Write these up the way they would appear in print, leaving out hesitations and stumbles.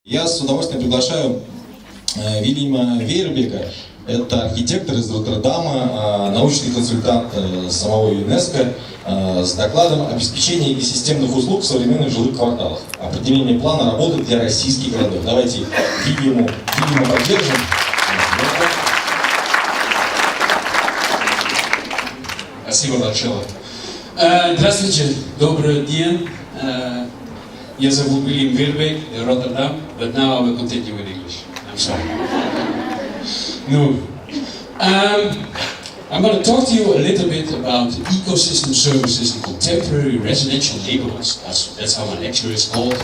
Я с удовольствием приглашаю Вильяма Веербека. Это архитектор из Роттердама, научный консультант самого ЮНЕСКО с докладом «Обеспечение экосистемных услуг в современных жилых кварталах. Определение плана работы для российских городов». Давайте Вильяма поддержим. Спасибо большое. Здравствуйте, добрый день. Я зовут Вильям Веербек, Роттердам, but now I will continue in English. I'm sorry. No. I'm going to talk to you a little bit about ecosystem services in contemporary residential neighborhoods. That's how my lecture is called.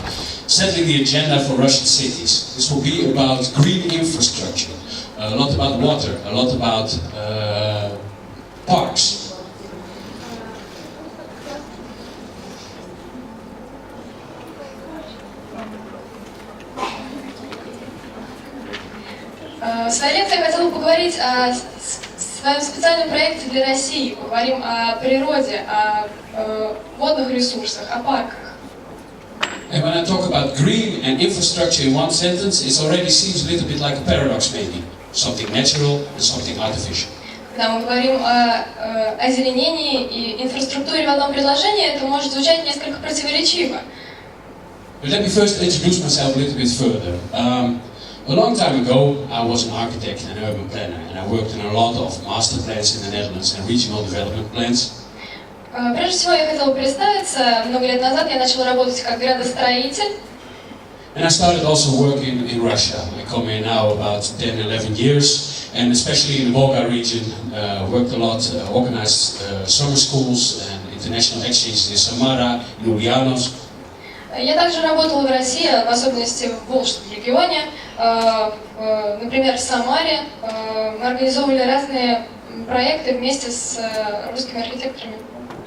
Settling the agenda for Russian cities. This will be about green infrastructure, a lot about water, a lot about parks. В своей лекции я хотела поговорить о своем специальном проекте для России. Поговорим о природе, о водных ресурсах, о парках. And when I talk about green and infrastructure in one sentence, it already seems a little bit like a paradox maybe. Something natural and something artificial. Когда мы говорим о озеленении и инфраструктуре в одном предложении, это может звучать несколько противоречиво. But let me first introduce myself a little bit further. A long time ago, I was an architect and urban planner, and I worked in a lot of master plans in the Netherlands and regional development plans. Прежде всего, я хотела представиться. Много лет назад я начала работать как градостроитель. And I started also working in Russia. I come here now about 10-11 years, and especially in the Volga region, worked a lot, organized summer schools and international exchanges in Samara, in Ulyanovsk. Я также работала в России, в особенности в Волжском регионе, например, в Самаре. Мы организовывали разные проекты вместе с русскими архитекторами.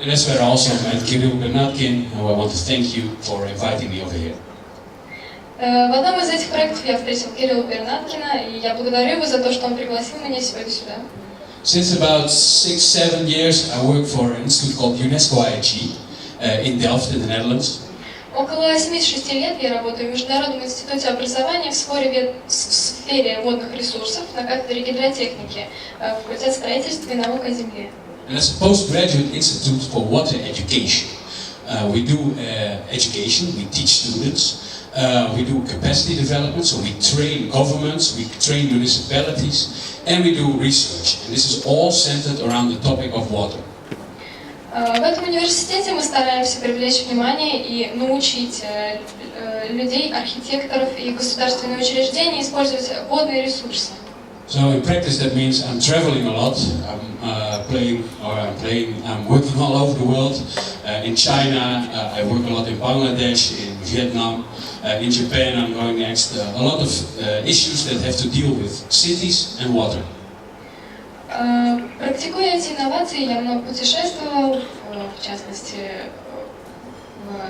And that's where I also met Kirill Bernatkin, who I want to thank you for inviting me over here. В одном из этих проектов я встретил Кирилла Бернаткина, и я благодарю его за то, что он пригласил меня сегодня сюда. Since about 6-7 years, I work for an institute called UNESCO ING in Delft, in the Netherlands. Около 76 лет я работаю в Международном институте образования в сфере водных ресурсов на кафедре гидротехники, факультет строительства и наук о земле. And it's a postgraduate institute for water education. We do education, we teach students, we do capacity development, so we train governments, we train municipalities, and we do research. And this is all centered around the topic of water. В этом университете мы стараемся привлечь внимание и научить людей, архитекторов и государственные учреждения использовать водные ресурсы. So in practice that means I'm traveling a lot. I'm working all over the world. In China, I work a lot in Bangladesh, in Vietnam, in Japan I'm going next. A lot of issues that have to deal with cities and water. Практикуя эти инновации, я много путешествовал, в частности,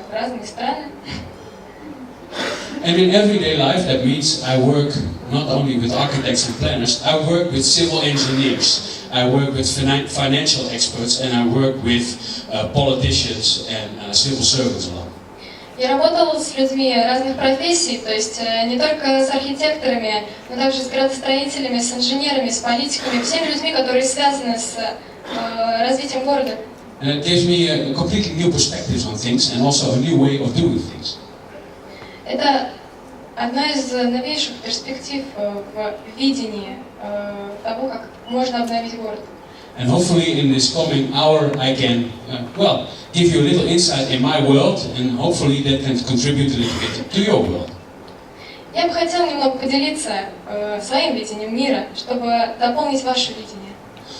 в разные страны. And in everyday life, that means I work not only with architects and planners, I work with civil engineers, I work with financial experts, and I work with politicians and civil servants a lot. Я работала с людьми разных профессий, то есть не только с архитекторами, но также с градостроителями, с инженерами, с политиками, всеми людьми, которые связаны с развитием города. And it gives me a completely new perspective on things and also a new way of doing things. Это одна из новейших перспектив в видении того, как можно обновить город. And hopefully in this coming hour I can, give you a little insight in my world, and hopefully that can contribute a little bit to your world. Я бы хотела немного поделиться своим видением мира, чтобы дополнить ваше видение.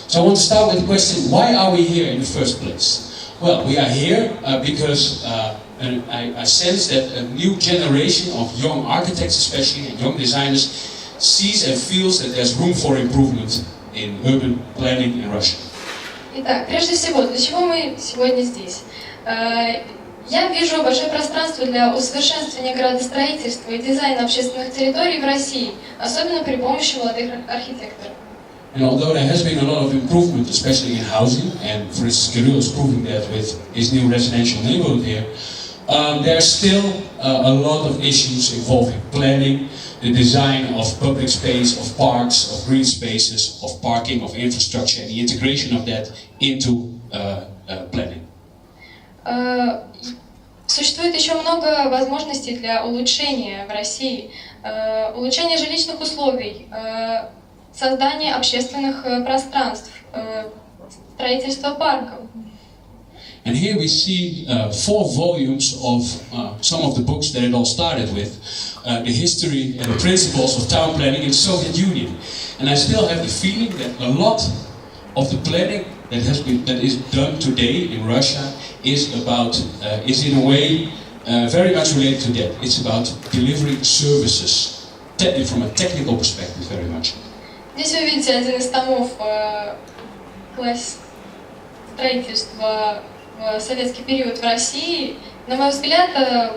So I want to start with the question, why are we here in the first place? Well, we are here because I sense that a new generation of young architects especially, and young designers, sees and feels that there's room for improvement in urban planning in Russia. Итак, прежде всего, для чего мы сегодня здесь? Я вижу большое пространство для усовершенствования градостроительства и дизайна общественных территорий в России, особенно при помощи молодых архитекторов. And although there has been a lot of improvement, especially in housing, and for instance Kirill is proving that with his new residential neighborhood here, there are still a lot of issues involving planning, the design of public space, of parks, of green spaces, of parking, of infrastructure, and the integration of that into planning. Существует еще много возможностей для улучшения в России. Улучшение жилищных условий, создание общественных пространств, строительство парков. And here we see 4 volumes of some of the books that it all started with, the history and the principles of town planning in the Soviet Union. And I still have the feeling that a lot of the planning that is done today in Russia is in a way very much related to that. It's about delivering services from a technical perspective very much. Здесь вы видите один из томов строительства в советский период в России. На мой взгляд,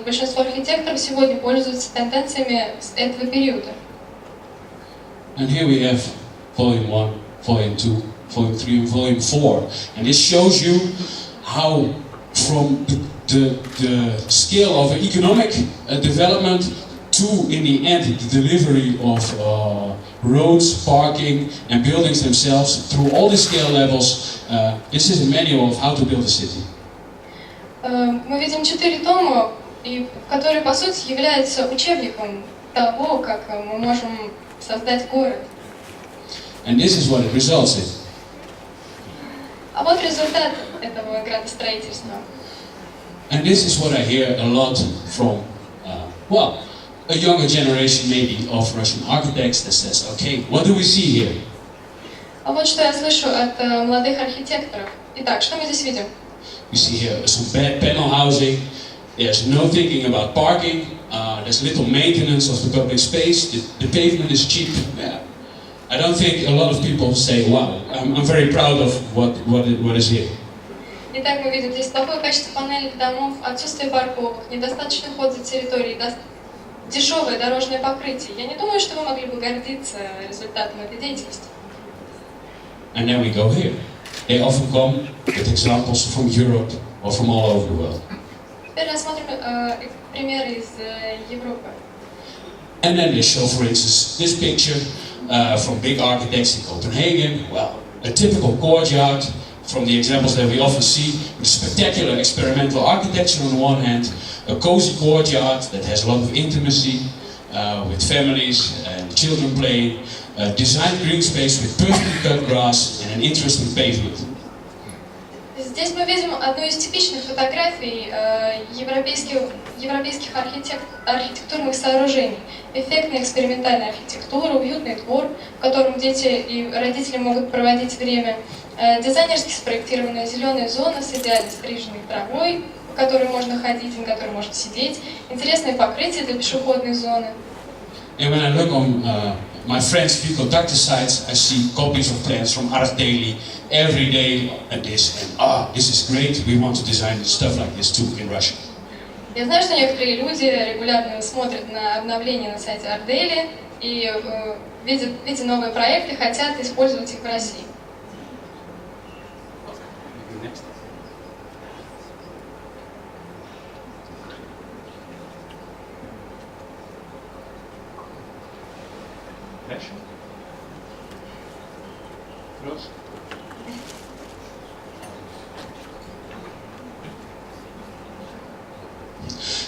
большинство архитекторов сегодня пользуются тенденциями с этого периода. And here we have volume 1, volume 2, volume 3, and volume 4. And this shows you how from the scale of economic development to, in the end, the delivery of roads, parking, and buildings themselves, through all the scale levels, this is a manual of how to build a city. Мы видим 4 тома, которые, по сути, являются учебником того, как мы можем создать город. And this is what it results in. А вот результат этого градостроительства. And this is what I hear a lot from, a younger generation maybe of Russian architects that says, okay, what do we see here? А вот что я слышу от молодых архитекторов. Итак, что мы здесь видим? We see here some bad panel housing. There's no thinking about parking. There's little maintenance of the public space. The pavement is cheap. Yeah. I don't think a lot of people say, wow, I'm very proud of what is here. Итак, мы видим здесь плохое качество панельных домов, отсутствие парковок, недостаточный ход за территорией, дешевое дорожное покрытие. Я не думаю, что вы могли бы гордиться результатом этой деятельности. And then we go here. They often come with examples from Europe or from all over the world. Теперь рассмотрим примеры из Европы. And then they show, for instance, this picture from big architects in Copenhagen. Well, a typical courtyard from the examples that we often see, with spectacular experimental architecture on one hand, a cozy courtyard that has a lot of intimacy with families and children playing, designed green space with perfectly cut grass and an interesting pavement. Здесь мы видим одну из типичных фотографий европейских архитектурных сооружений. Эффектная экспериментальная архитектура, уютный двор, в котором дети и родители могут проводить время, дизайнерски спроектированная зеленая зона с идеально стриженной травой, по которой можно ходить, на которой можно сидеть, интересное покрытие для пешеходной зоны. And when I look on my friends' vehicle conductor sites, I see copies of plans from Art Daily every day at this, and this is great, we want to design stuff like this too in Russia. Я знаю, что некоторые люди регулярно смотрят на обновления на сайте Art Daily и видя новые проекты, хотят использовать их в России.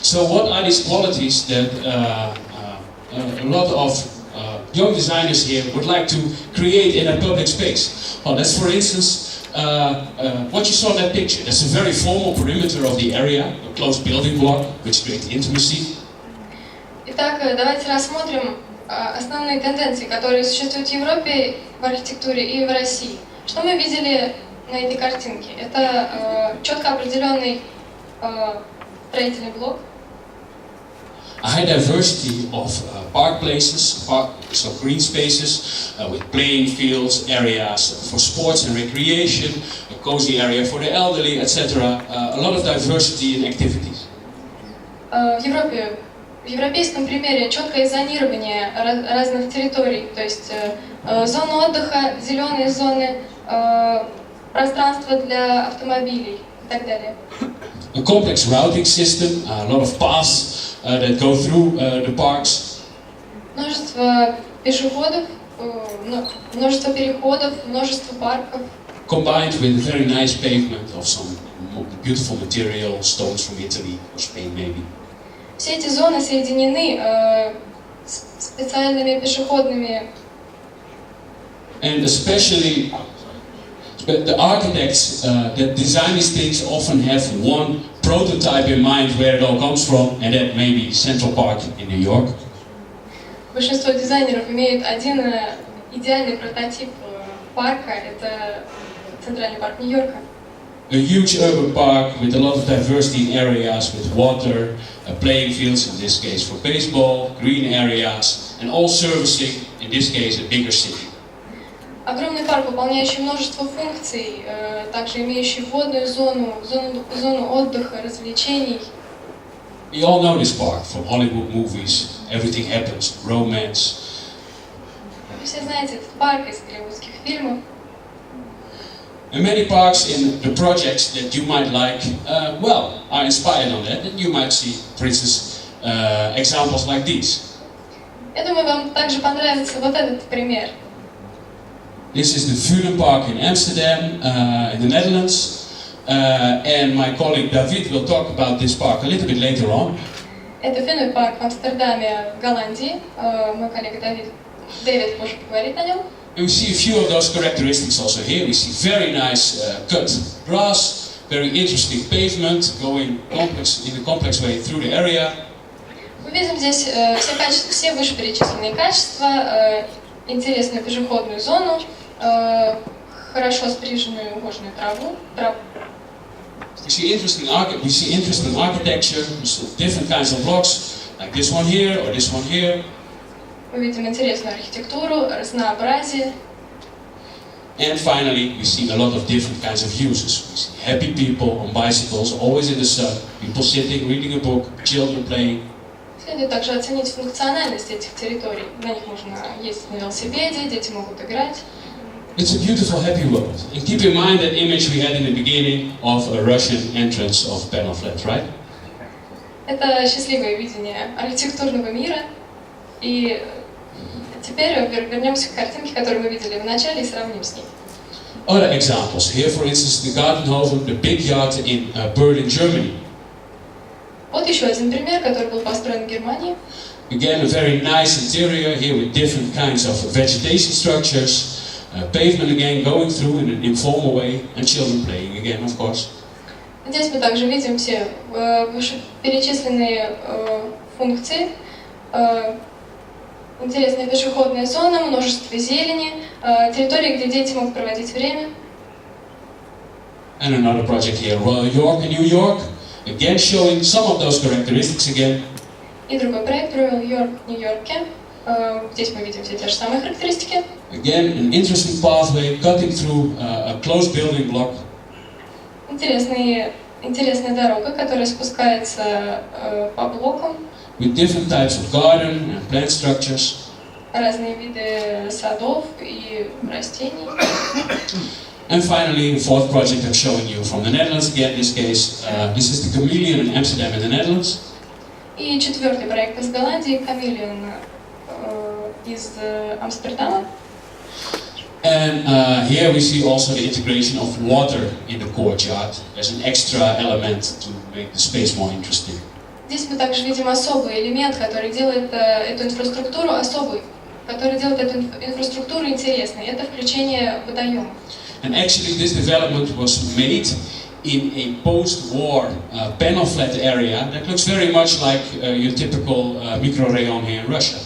So what are these qualities that a lot of young designers here would like to create in a public space? Well, that's for instance what you saw in that picture. That's a very formal perimeter of the area, a closed building block, which creates intimacy. Итак, давайте рассмотрим основные тенденции, которые существуют в Европе в архитектуре и в России. Что мы видели на этой картинке? Это четко определенный строительный блок. A high diversity of park places, so green spaces with playing fields, areas for sports and recreation, a cozy area for the elderly, etc. A lot of diversity in activities. В Европе, в европейском примере четкое зонирование разных территорий, то есть зоны отдыха, зеленые зоны, пространство для автомобилей и так далее. a complex routing system, a lot of paths that go through the parks. Множество пешеходов, множество переходов, множество парков. Combined with very nice pavement of some beautiful material, stones from Italy or Spain maybe. Все эти зоны соединены специальными пешеходными. And especially the architects that design these things often have one prototype in mind where it all comes from, and that may be Central Park in New York. Большинство дизайнеров имеют один идеальный прототип парка, это Центральный парк Нью-Йорка. A huge urban park with a lot of diversity in areas, with water, playing fields in this case for baseball, green areas, and all servicing, in this case, a bigger city. Огромный парк, выполняющий множество функций, также имеющий водную зону, зону отдыха, развлечений. We all know this park from Hollywood movies. Everything happens, romance. Вы все знаете этот парк из голливудских фильмов. And many parks in the projects that you might like, are inspired on that. And you might see, for instance, examples like these. Я думаю, вам также понравится вот этот пример. This is the Veerbeek Park in Amsterdam, in the Netherlands. And my colleague David will talk about this park a little bit later on. Это Veerbeek парк в Амстердаме, в Голландии. Мой коллега Дэвид позже поговорит о нем. And we see a few of those characteristics also here. We see very nice cut grass, very interesting pavement going in a complex way through the area. Мы видим здесь все вышеперечисленные качества, интересную пешеходную зону, хорошо стриженную ухоженную траву. We see interesting architecture, different kinds of blocks, like this one here or this one here. Мы видим интересную архитектуру, разнообразие. And finally, we see a lot of different kinds of uses. We see happy people on bicycles, always in the sun, people sitting, reading a book, children playing. Следует также оценить функциональность этих территорий. На них можно ездить на велосипеде, дети могут играть. It's a beautiful, happy world. And keep in mind that image we had in the beginning of a Russian entrance of panel flats, right? Это счастливое видение архитектурного мира. И теперь вернемся к картинке, которую мы видели в начале, и сравним с ней. Other examples. Here, for instance, the Gartenhofen, the big yard in Berlin, Germany. Вот еще один пример, который был построен в Германии. Again, a very nice interior here with different kinds of vegetation structures. Pavement again going through in an informal way, and children playing again, of course. Здесь мы также видим все вышеперечисленные функции. Интересная пешеходная зона, множество зелени, территории, где дети могут проводить время. And another project here, Royal York in New York, again showing some of those characteristics again. И другой проект, Royal York в Нью-Йорке. Здесь мы видим все те же самые характеристики. Again, an interesting pathway cutting through a closed building block. Интересная дорога, которая спускается по блокам. With different types of garden and plant structures. Разные виды садов и растений. And finally, the fourth project I'm showing you from the Netherlands again. In this case, this is the Chameleon in Amsterdam in the Netherlands. И четвертый проект из Голландии, Chameleon из Амстердама. And here we see also the integration of water in the courtyard as an extra element to make the space more interesting. Здесь мы также видим особый элемент, который делает эту инфраструктуру особой, который делает эту инфраструктуру интересной. Это включение водоема. And actually, this development was made in a post-war panel flat area that looks very much like your typical microrayon here in Russia.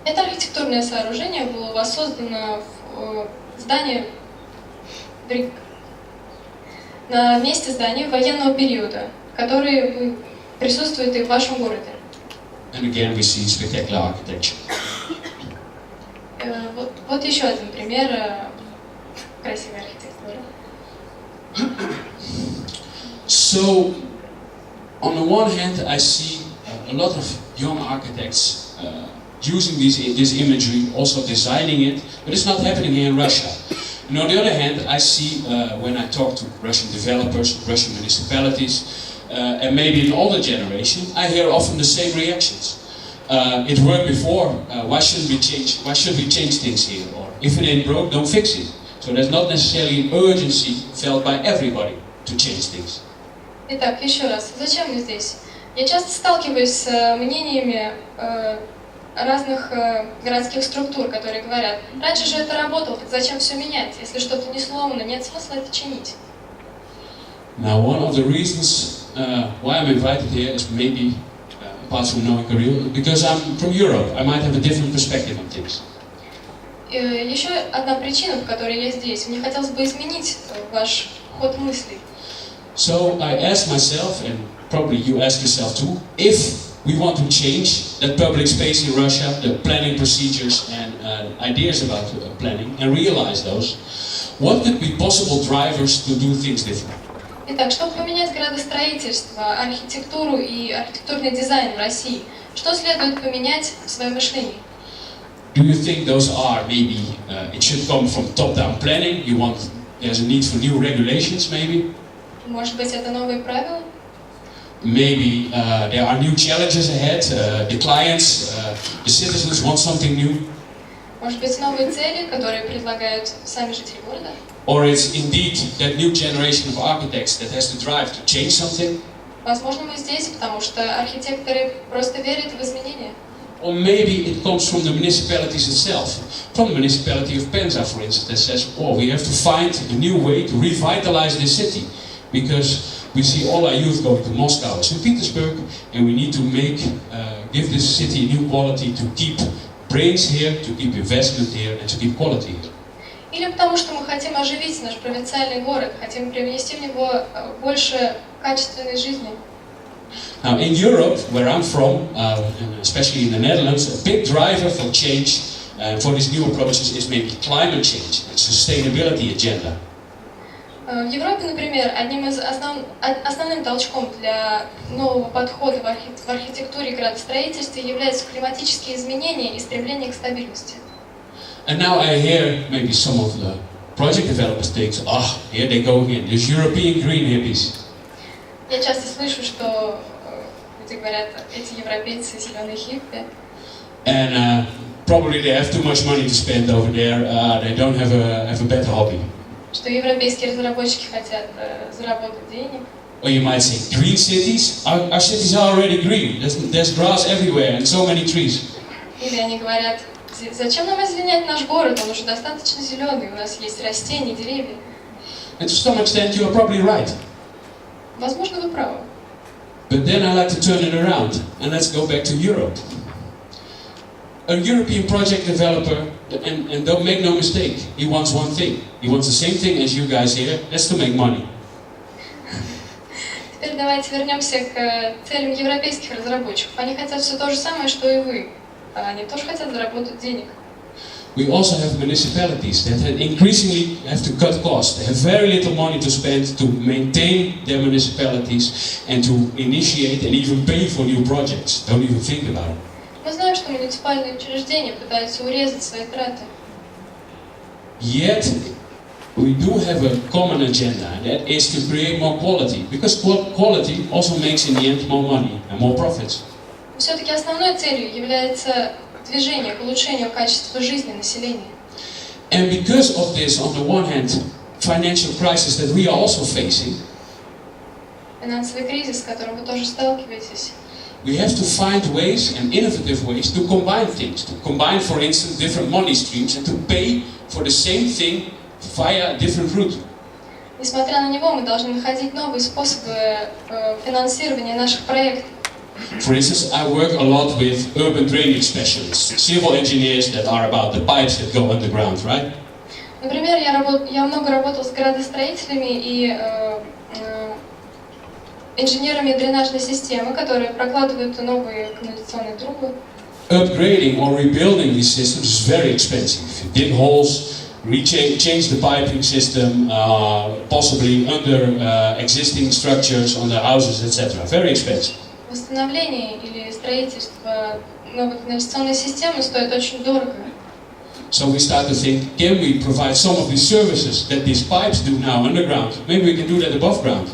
Это архитектурное сооружение было воссоздано в здании на месте здания военного периода, который присутствует и в вашем городе. And again, we see spectacular architecture. Вот еще один пример красивой архитектуры. So, on the one hand, I see a lot of young architects using this imagery, also designing it, but it's not happening here in Russia. And on the other hand, I see when I talk to Russian developers, Russian municipalities, and maybe an older generation, I hear often the same reactions. It worked before. Why should we change things here? Or if it ain't broke, don't fix it. So there's not necessarily an urgency felt by everybody to change things. Итак, еще раз, зачем мы здесь? Я часто сталкиваюсь с мнениями разных городских структур, которые говорят, раньше же это работало, так зачем все менять? Если что-то не сломано, нет смысла это чинить. Now, one of the reasons why I'm invited here is maybe, apart from knowing Korea, because I'm from Europe, I might have a different perspective on things. Еще одна причина, по которой я здесь, мне хотелось бы изменить ваш ход мыслей. So I ask myself, and probably you ask yourself too, if we want to change that public space in Russia, the planning procedures and ideas about planning, and realize those, what could be possible drivers to do things different? Итак, чтобы поменять градостроительство, архитектуру и архитектурный дизайн в России, что следует поменять в своем мышлении? Do you think those are maybe it should come from top-down planning? There's a need for new regulations, maybe? Может быть, это новые правила? Maybe there are new challenges ahead. The clients, the citizens want something new. Может быть, новые цели, которые предлагают сами жители города? Or it's indeed that new generation of architects that has to drive to change something. Возможно, мы здесь, потому что архитекторы просто верят в изменения. Or maybe it comes from the municipalities itself. From the municipality of Pенza, for instance, that says, oh, we have to find a new way to revitalize this city. Because we see all our youth going to Moscow and St. Petersburg, and we need to give this city a new quality to keep brains here, to keep investment here, and to keep quality here. Или потому что мы хотим оживить наш провинциальный город, хотим привнести в него больше качественной жизни. Now, in Europe, where I'm from, especially in the Netherlands, a big driver for change for these new approaches is maybe climate change and sustainability agenda. В Европе, например, одним из основным толчком для нового подхода в архитектуре и градостроительстве являются климатические изменения и стремление к стабильности. And now I hear maybe some of the project developers think, here they go again, these European green hippies. Я часто слышу, что люди говорят, эти европейцы зеленые хиппи. And probably they have too much money to spend over there. They don't have a better hobby. Что европейские разработчики хотят заработать денег. Or you might say, green cities? Our cities are already green. There's grass everywhere and so many trees. Или они говорят, зачем нам озеленять наш город? Он уже достаточно зеленый, у нас есть растения, деревья. And to some extent you are probably right. Возможно, вы правы. But then I like to turn it around and let's go back to Europe. A European project developer, and don't make no mistake, he wants one thing. He wants the same thing as you guys here, that's to make money. Теперь давайте вернемся к целям европейских разработчиков. Они хотят все то же самое, что и вы. Они тоже хотят заработать денег. We also have municipalities that increasingly have to cut costs. They have very little money to spend to maintain their municipalities and to initiate and even pay for new projects. Don't even think about it. Мы знаем, что муниципальные учреждения пытаются урезать свои траты. Yet, we do have a common agenda, and that is to create more quality. Because quality also makes in the end more money and more profits. Все-таки основной целью является движение к улучшению качества жизни населения. And because of this, on the one hand, financial crisis that we are also facing, Финансовый кризис, с которым вы тоже сталкиваетесь. we have to find ways and innovative ways to combine things. To combine, for instance, different money streams and to pay for the same thing via a different route. Несмотря на него, мы должны находить новые способы финансирования наших проектов. For instance, I work a lot with urban drainage specialists, civil engineers that are about the pipes that go underground, right? Например, я много работал с градостроителями и инженерами дренажной системы, которые прокладывают новые канализационные трубы. Upgrading or rebuilding these systems is very expensive. You dig holes, change the piping system, possibly under existing structures on the houses, etc. Very expensive. Восстановление или строительство новой канализационной системы стоит очень дорого. So we start to think, can we provide some of the services that these pipes do now underground? Maybe we can do that above ground.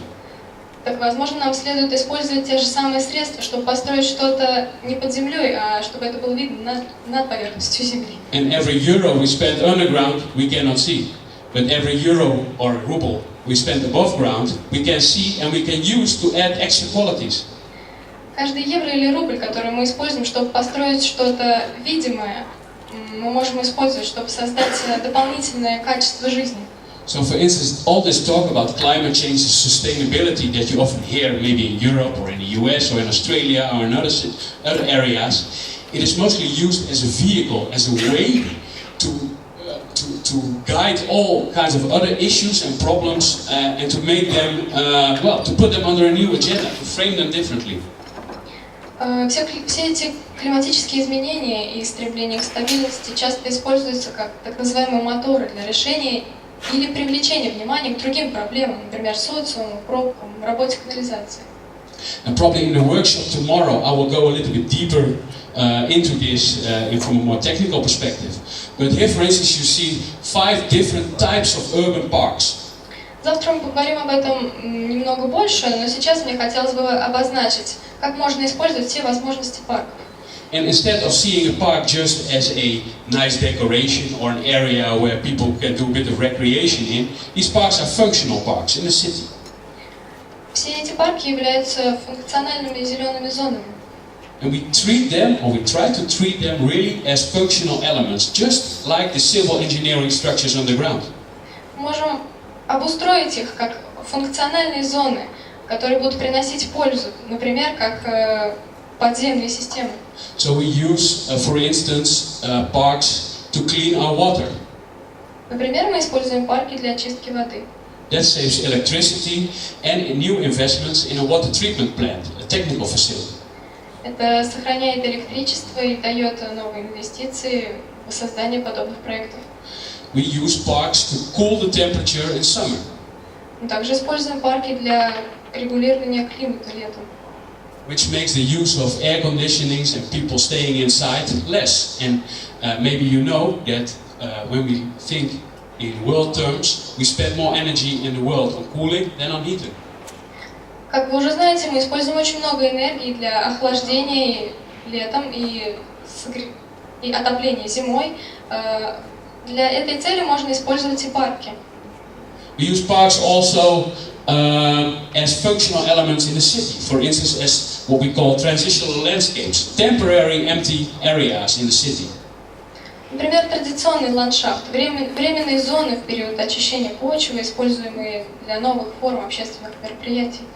Так, возможно, нам следует использовать те же самые средства, чтобы построить что-то не под землей, а чтобы это было видно над поверхностью земли. And every euro we spend underground, we cannot see. But every euro or ruble we spend above ground, we can see and we can use to add extra qualities. Каждый евро или рубль, который мы используем, чтобы построить что-то видимое, мы можем использовать, чтобы создать дополнительное качество жизни. So, for instance, all this talk about climate change and sustainability that you often hear maybe in Europe or in the US or in Australia or in other areas, it is mostly used as a vehicle, as a way to guide all kinds of other issues and problems and to make them, to put them under a new agenda, to frame them differently. Все эти климатические изменения и стремление к стабильности часто используются как так называемые моторы для решения или привлечения внимания к другим проблемам, например, социуму, пробкам, работе канализации. And probably in the workshop tomorrow I will go a little bit deeper into this from a more technical perspective. But here, for instance, you see 5 different types of urban parks. Завтра мы поговорим об этом немного больше, но сейчас мне хотелось бы обозначить, как можно использовать все возможности парков. And instead of seeing a park just as a nice decoration or an area where people can do a bit of recreation in, these parks are functional parks in the city. Все эти парки являются функциональными зелеными зонами. And we treat them, or we try to treat them really as functional elements, just like the civil engineering structures underground. Мы можем обустроить их как функциональные зоны, которые будут приносить пользу, например, как подземные системы. So we use, for instance, parks to clean our water. Например, мы используем парки для очистки воды. That saves electricity and new investments in a water treatment plant, a technical facility. Это сохраняет электричество и дает новые инвестиции в создание подобных проектов. We use parks to cool the temperature in summer. Мы также используем парки для регулирования климата летом. Which makes the use of air conditionings and people staying inside less. And maybe you know that when we think in world terms, we spend more energy in the world on cooling than on heating. Как вы уже знаете, мы используем очень много энергии для охлаждения летом и отопления зимой. Для этой цели можно использовать и парки. We use parks also as functional elements in the city. For instance, as what we call transitional landscapes, temporary empty areas in the city. Например, традиционный ландшафт, временные зоны в период очищения почвы, используемые для новых форм общественных мероприятий.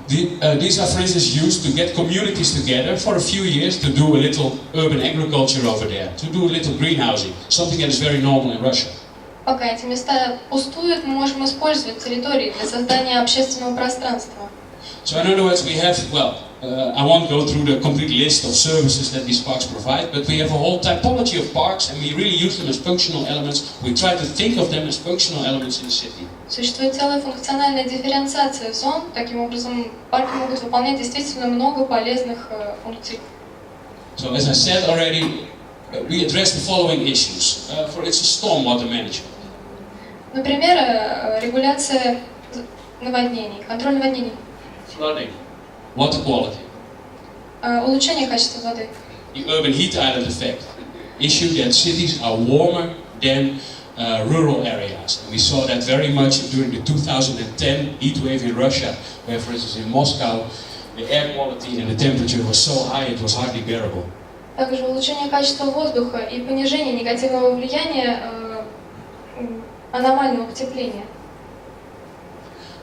These are, for instance, used to get communities together for a few years to do a little urban agriculture over there, to do a little greenhousing, something that is very normal in Russia. Пока эти места пустуют, мы можем использовать территории для создания общественного пространства. So in other words, we have, I won't go through the complete list of services that these parks provide, but we have a whole typology of parks and we really use them as functional elements. We try to think of them as functional elements in the city. Существует целая функциональная дифференциация зон. Таким образом, парки могут выполнять действительно много полезных функций. So as I said already, we address the following issues. For instance, stormwater management. Например, регуляция наводнений, контроль наводнений. Flooding, water quality. Улучшение качества воды. The urban heat island effect. Issue that cities are warmer than rural areas. And we saw that very much during the 2010 heat wave in Russia, where, for instance, in Moscow, the air quality and the temperature was so high it was hardly bearable. Также улучшение качества воздуха и понижение негативного влияния аномального потепления.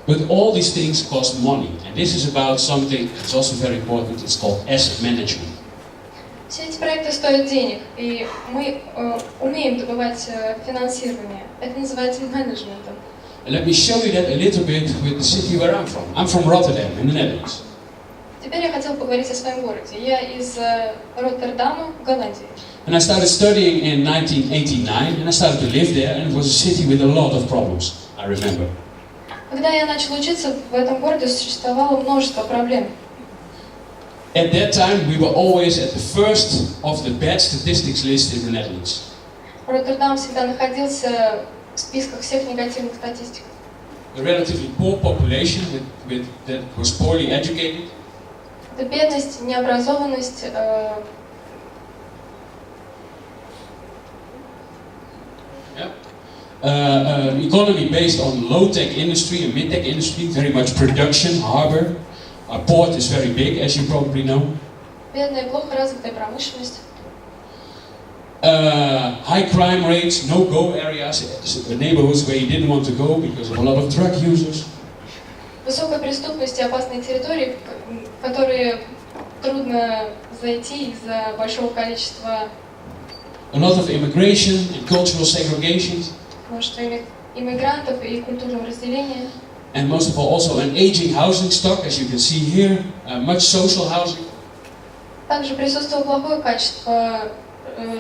But all these things cost money, and this is about something that's also very important. It's called asset management. Все эти проекты стоят денег, и мы умеем добывать финансирование. Это называется менеджментом. And let me show you that a little bit with the city where I'm from. I'm from Rotterdam, in the Netherlands. Теперь я хотела поговорить о своем городе. Я из Роттердама, Голландии. And I started studying in 1989, and I started to live there, and it was a city with a lot of problems, I remember. Когда я начала учиться, в этом городе существовало множество проблем. At that time, we were always at the first of the bad statistics list in the Netherlands. Роттердам всегда находился в списках всех негативных статистик. A relatively poor population that was poorly educated. Это бедность, необразованность, Economy based on low-tech industry and mid-tech industry, very much production, harbor. Our port is very big, as you probably know. бедная, плохо развитая промышленность. High crime rates, no-go areas, neighborhoods where you didn't want to go because of a lot of drug users. Высокая преступность и опасные территории, в которые трудно зайти из-за большого количества A lot of immigration and cultural segregation. множества иммигрантов и культурного разделения. And most of all, also an aging housing stock, as you can see here, much social housing. Также присутствовало плохое качество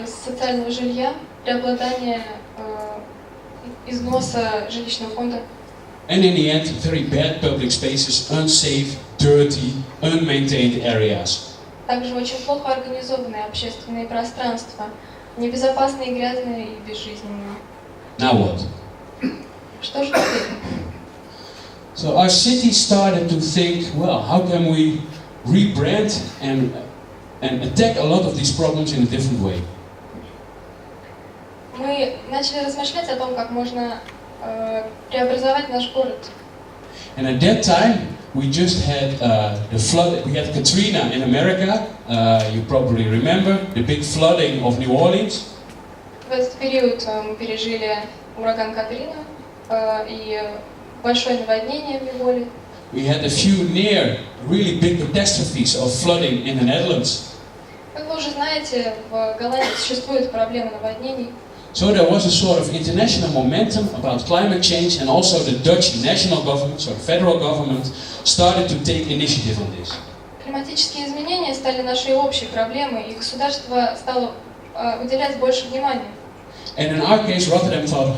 социального жилья, преобладание износа жилищного фонда. And in the end, very bad public spaces, unsafe, dirty, unmaintained areas. Также очень плохо организованные общественные пространства, небезопасные, грязные и безжизненные. Now what? Что же теперь? So our city started to think, well, how can we rebrand and attack a lot of these problems in a different way? Мы начали размышлять о том, как можно преобразовать наш город. And at that time, we just had the flood. We had Katrina in America. You probably remember the big flooding of New Orleans. В этот период мы пережили ураган Катрина и большое наводнение в Нью-Орлеане. We had a few near really big catastrophes of flooding in the Netherlands. Как вы уже знаете, в Голландии существует проблема наводнений. So there was a sort of international momentum about climate change, and also the Dutch national government, so the federal government, started to take initiative on this. Климатические изменения стали нашей общей проблемой, и государство стало уделять больше внимания. And in our case, Rotterdam thought,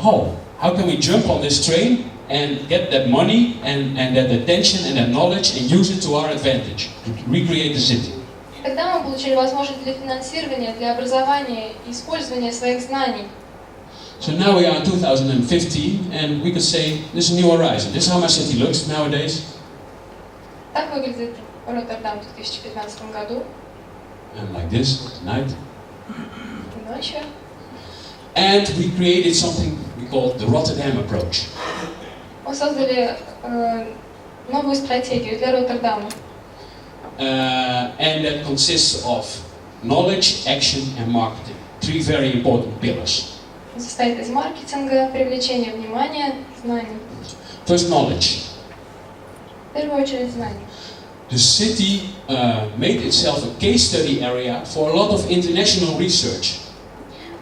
how can we jump on this train and get that money and that attention and that knowledge and use it to our advantage, to recreate the city. Тогда мы получили возможность для финансирования, для образования и использования своих знаний. So now we are in 2015, and we could say, this is a new horizon. This is how my city looks nowadays. Так выглядит Роттердам в 2015 году. And like this, tonight. И ночью. And we created something we called the Rotterdam approach. Мы создали новую стратегию для Роттердама. And that consists of knowledge, action, and marketing. Three very important pillars. Он состоит из маркетинга, привлечения внимания, знаний. First, knowledge. В первую очередь знаний. The city made itself a case study area for a lot of international research.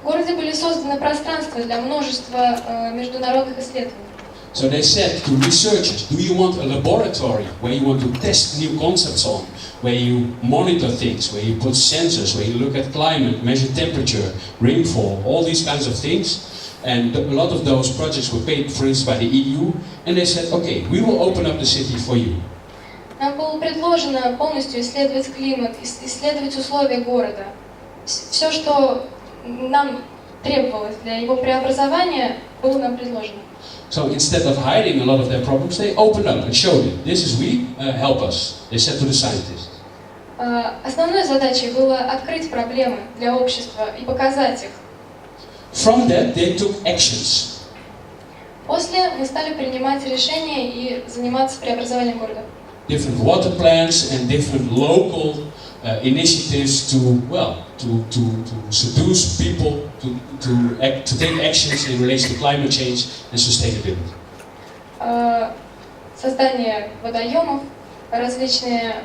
В городе были созданы пространства для множества международных исследований. So they said to researchers, do you want a laboratory where you want to test new concepts on, where you monitor things, where you put sensors, where you look at climate, measure temperature, rainfall, all these kinds of things? And a lot of those projects were paid, for instance, by the EU. And they said, okay, we will open up the city for you. Нам было предложено полностью исследовать климат, исследовать условия города. Все, что нам требовалось для его преобразования, было нам предложено. So instead of hiding a lot of their problems, they opened up and showed it. This is we, help us. They said to the scientists. Основной задачей было открыть проблемы для общества и показать их. From that, they took actions. После мы стали принимать решения и заниматься преобразованием города. Different water plants and different local initiatives to seduce people to take actions in relation to climate change and sustainability. Создание водоемов, различные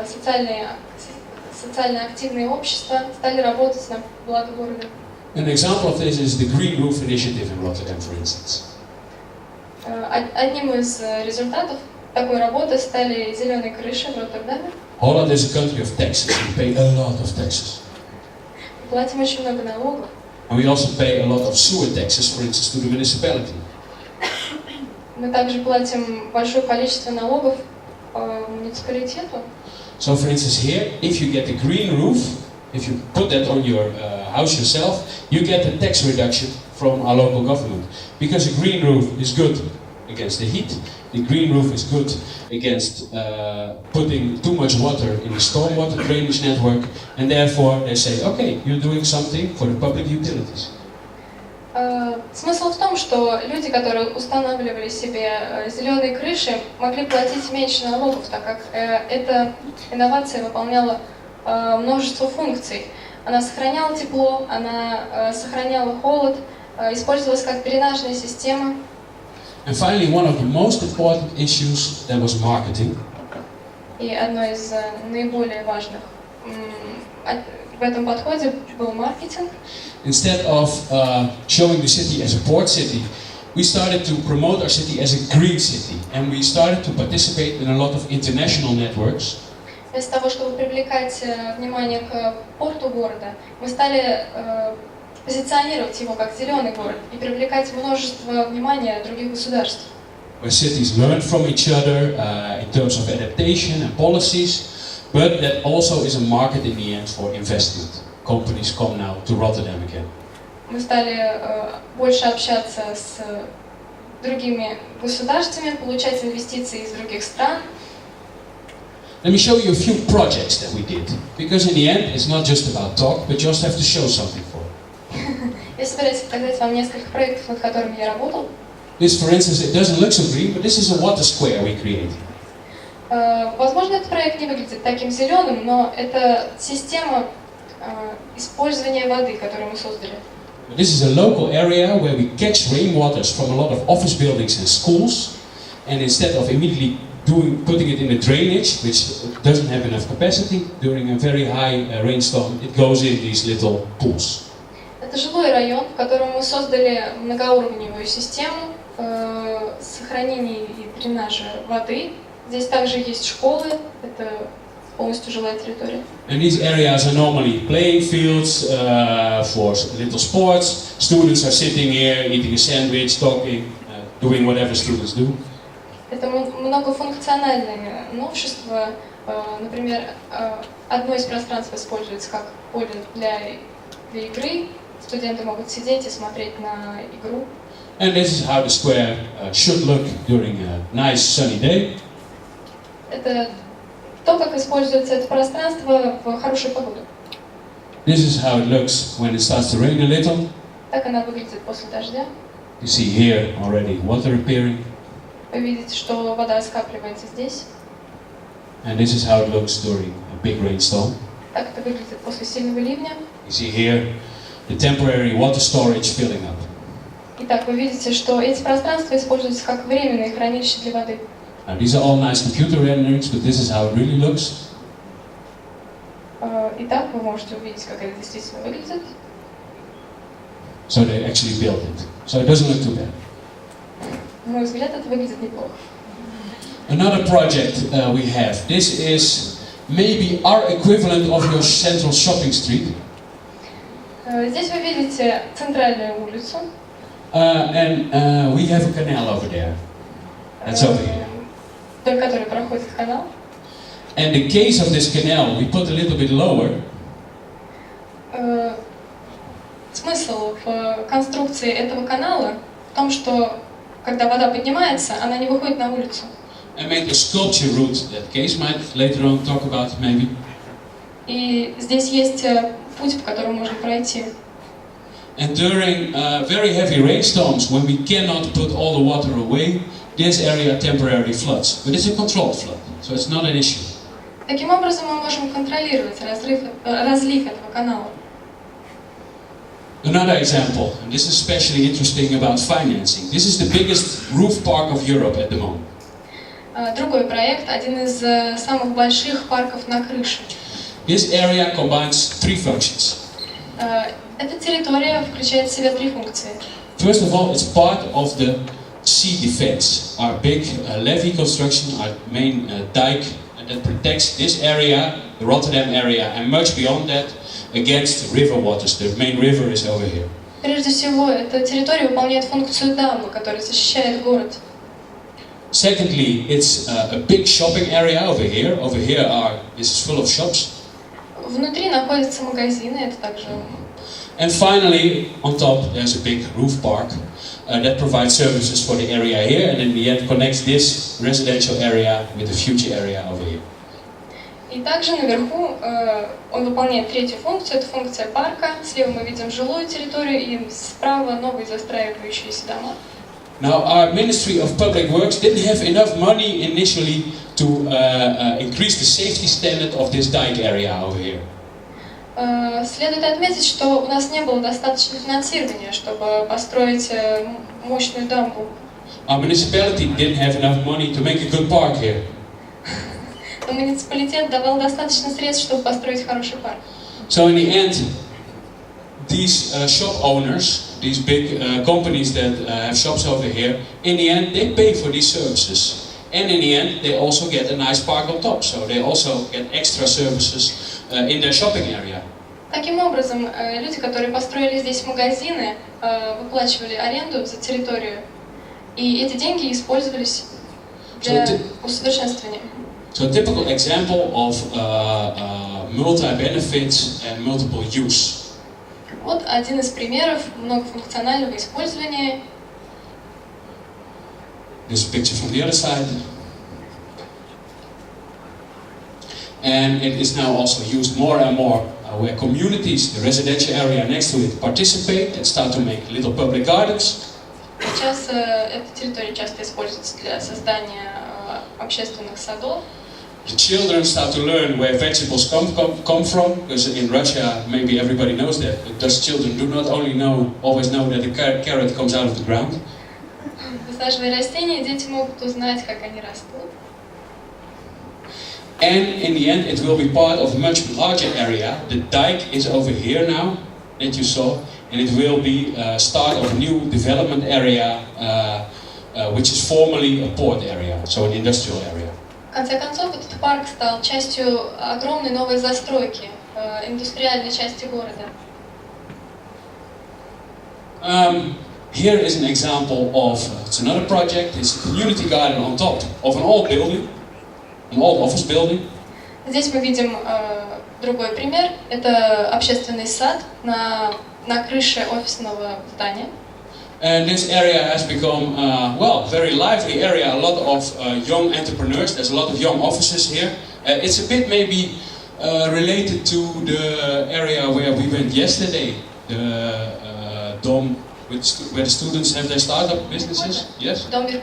социально активные общества стали работать на благо города. An example of this is the Green Roof Initiative in Rotterdam, for instance. Одним из результатов такой работы стали зеленые крыши в Роттердаме. Holland is a country of taxes. We pay a lot of taxes. Мы платим очень много налогов. And we also pay a lot of sewer taxes, for instance, to the municipality. Мы также платим большое количество налогов муниципалитету. So for instance here, if you get the green roof, if you put that on your house yourself, you get a tax reduction from our local government. Because a green roof is good against the heat, the green roof is good against putting too much water in the stormwater drainage network, and therefore they say, okay, you're doing something for the public utilities. Смысл в том, что люди, которые устанавливали себе зеленые крыши, могли платить меньше налогов, так как эта инновация выполняла множество функций. Она сохраняла тепло, она сохраняла холод, использовалась как дренажная система. And finally, one of the most important issues that was marketing. И одно из наиболее важных в этом подходе был маркетинг. Instead of showing the city as a port city, we started to promote our city as a green city, and we started to participate in a lot of international networks. Вместо того, чтобы привлекать внимание к порту города, мы стали позиционировать его как зеленый город и привлекать множество внимания других государств. Where cities learn from each other in terms of adaptation and policies, but that also is a market in the end for investment. Companies come now to Rotterdam again. Мы стали больше общаться с другими государствами, получать инвестиции из других стран. Let me show you a few projects that we did, because in the end it's not just about talk, but you also have to show something for it. Я собираюсь показать вам несколько проектов, над которыми я работал. This, for instance, it doesn't look so green, but this is a water square we created. Возможно, этот проект не выглядит таким зеленым, но это система использования воды, которую мы создали. This is a local area where we catch rainwaters from a lot of office buildings and schools, and instead of immediately putting it in a drainage, which doesn't have enough capacity, during a very high rainstorm, it goes in these little pools. Это жилой район, в котором мы создали многоуровневую систему сохранения и дренажа воды. Здесь также есть школы, это полностью жилая территория. And these areas are normally playing fields for little sports. Students are sitting here, eating a sandwich, talking, doing whatever students do. Это многофункциональное новшество. Например, одно из пространств используется как поле для игры. Студенты могут сидеть и смотреть на игру. And this is how the square should look during a nice sunny day. Это то, как используется это пространство в хорошую погоду. This is how it looks when it starts to rain a little. Так она выглядит после дождя. You see here already water appearing. Вы видите, что вода скапливается здесь. And this is how it looks during a big rainstorm. Так это выглядит после сильного ливня. You see here the temporary water storage filling up. Итак, вы видите, что эти пространства используются как временные хранилища для воды. Now, these are all nice computer renderings, but this is how it really looks. Итак, вы можете увидеть, как это действительно выглядит. So they actually built it. So it doesn't look too bad. На мой взгляд, это выглядит неплохо. Another project we have. This is maybe our equivalent of your central shopping street. Здесь вы видите центральную улицу. And we have a canal over there. That's over here. Вдоль которой проходит канал. And the case of this canal we put a little bit lower. Смысл в конструкции этого канала в том, что когда вода поднимается, она не выходит на улицу. And make a sculpture route that case might later on talk about maybe. И здесь есть путь, по которому можно пройти. And during very heavy rainstorms, when we cannot put all the water away, this area temporarily floods. But it's a controlled flood, so it's not an issue. Таким образом, мы можем контролировать разлив этого канала. Another example, and this is especially interesting about financing. This is the biggest roof park of Europe at the moment. Другой проект, один из самых больших парков на крыше. This area combines three functions. Эта территория включает в себя три функции. First of all, it's part of the sea defense. Our big levee construction, our main dike that protects this area, the Rotterdam area, and much beyond that, against river waters. The main river is over here. Прежде всего, эта территория выполняет функцию дамбы, которая защищает город. Secondly, it's a big shopping area over here. Over here this is full of shops. Внутри находятся магазины, это также. And finally, on top, there's a big roof park that provides services for the area here, and in the end connects this residential area with the future area over here. И также наверху он выполняет третью функцию, это функция парка. Слева мы видим жилую территорию и справа новые застраивающиеся дома. Now, our Ministry of Public Works didn't have enough money initially to increase the safety standard of this dike area over here. Следует отметить, что у нас не было достаточно финансирования, чтобы построить мощную дамбу. Our municipality didn't have enough money to make a good park here. Но муниципалитет давал достаточно средств, чтобы построить хороший парк. So in the end, these shop owners, these big companies that have shops over here, in the end they pay for these services. And in the end they also get a nice park on top, so they also get extra services in their shopping area. Таким образом, люди, которые построили здесь магазины, выплачивали аренду за территорию, и эти деньги использовались для усовершенствования. So a typical example of multi-benefits and multiple use. Вот один из примеров многофункционального использования. This picture from the other side. And it is now also used more and more where communities, the residential area next to it, participate and start to make little public gardens. Сейчас эта территория часто используется для создания общественных садов. The children start to learn where vegetables come from, because in Russia, maybe everybody knows that, but Dutch children do not always know that the carrot comes out of the ground. Высаживая растения, дети могут узнать, как они растут. And in the end, it will be part of a much larger area. The dike is over here now, that you saw, and it will be start of a new development area, which is formerly a port area, so an industrial area. В конце концов, этот парк стал частью огромной новой застройки, индустриальной части города. Here is an example of, it's another project, it's a community garden on top of an old building, an old office building. Здесь мы видим другой пример, это общественный сад на крыше офисного здания. And this area has become, very lively area. A lot of young entrepreneurs. There's a lot of young offices here. It's a bit maybe related to the area where we went yesterday, the Dom, where the students have their startup businesses. Yes. Дом Veerbeek.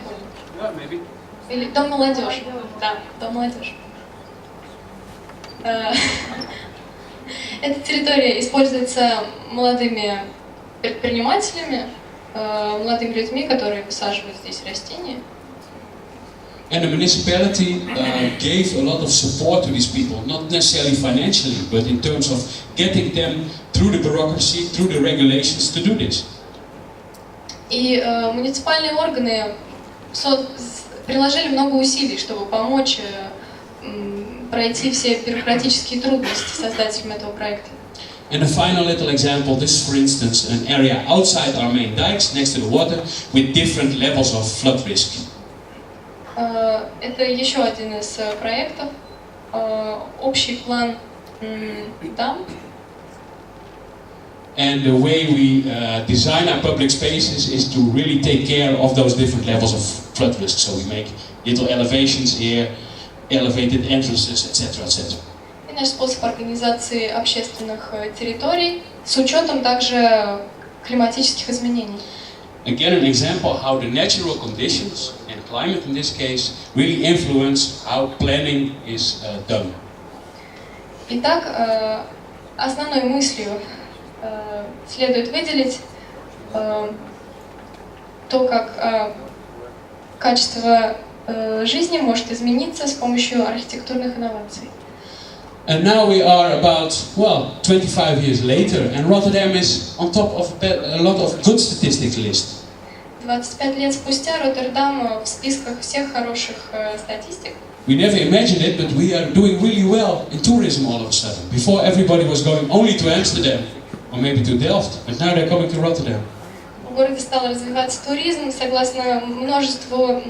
Yeah, maybe. Или Дом молодежи. Да, Дом молодежи. Эта территория используется молодыми предпринимателями, молодыми людьми, которые высаживают здесь растения. And the municipality gave a lot of support to these people, not necessarily financially, but in terms of getting them through the bureaucracy, through the regulations to do this. И муниципальные органы приложили много усилий, чтобы помочь пройти все бюрократические трудности создателям этого проекта. And a final little example, this is for instance an area outside our main dikes, next to the water, with different levels of flood risk. Это еще один из проектов, общий план дам. And the way we design our public spaces is to really take care of those different levels of flood risk. So we make little elevations here, elevated entrances, etc., etc. И наш способ организации общественных территорий с учетом также климатических изменений. Again, an example how the natural conditions and climate in this case really influence how planning is done. Итак, основной мыслью следует выделить то, как качество жизни может измениться с помощью архитектурных инноваций. And now we are about, 25 years later, and Rotterdam is on top of a lot of good statistics list. 25 лет спустя Роттердам в списках всех хороших статистик. We never imagined it, but we are doing really well in tourism all of a sudden. Before everybody was going only to Amsterdam, or maybe to Delft, but now they're coming to Rotterdam. В городе стал развиваться туризм, согласно множеству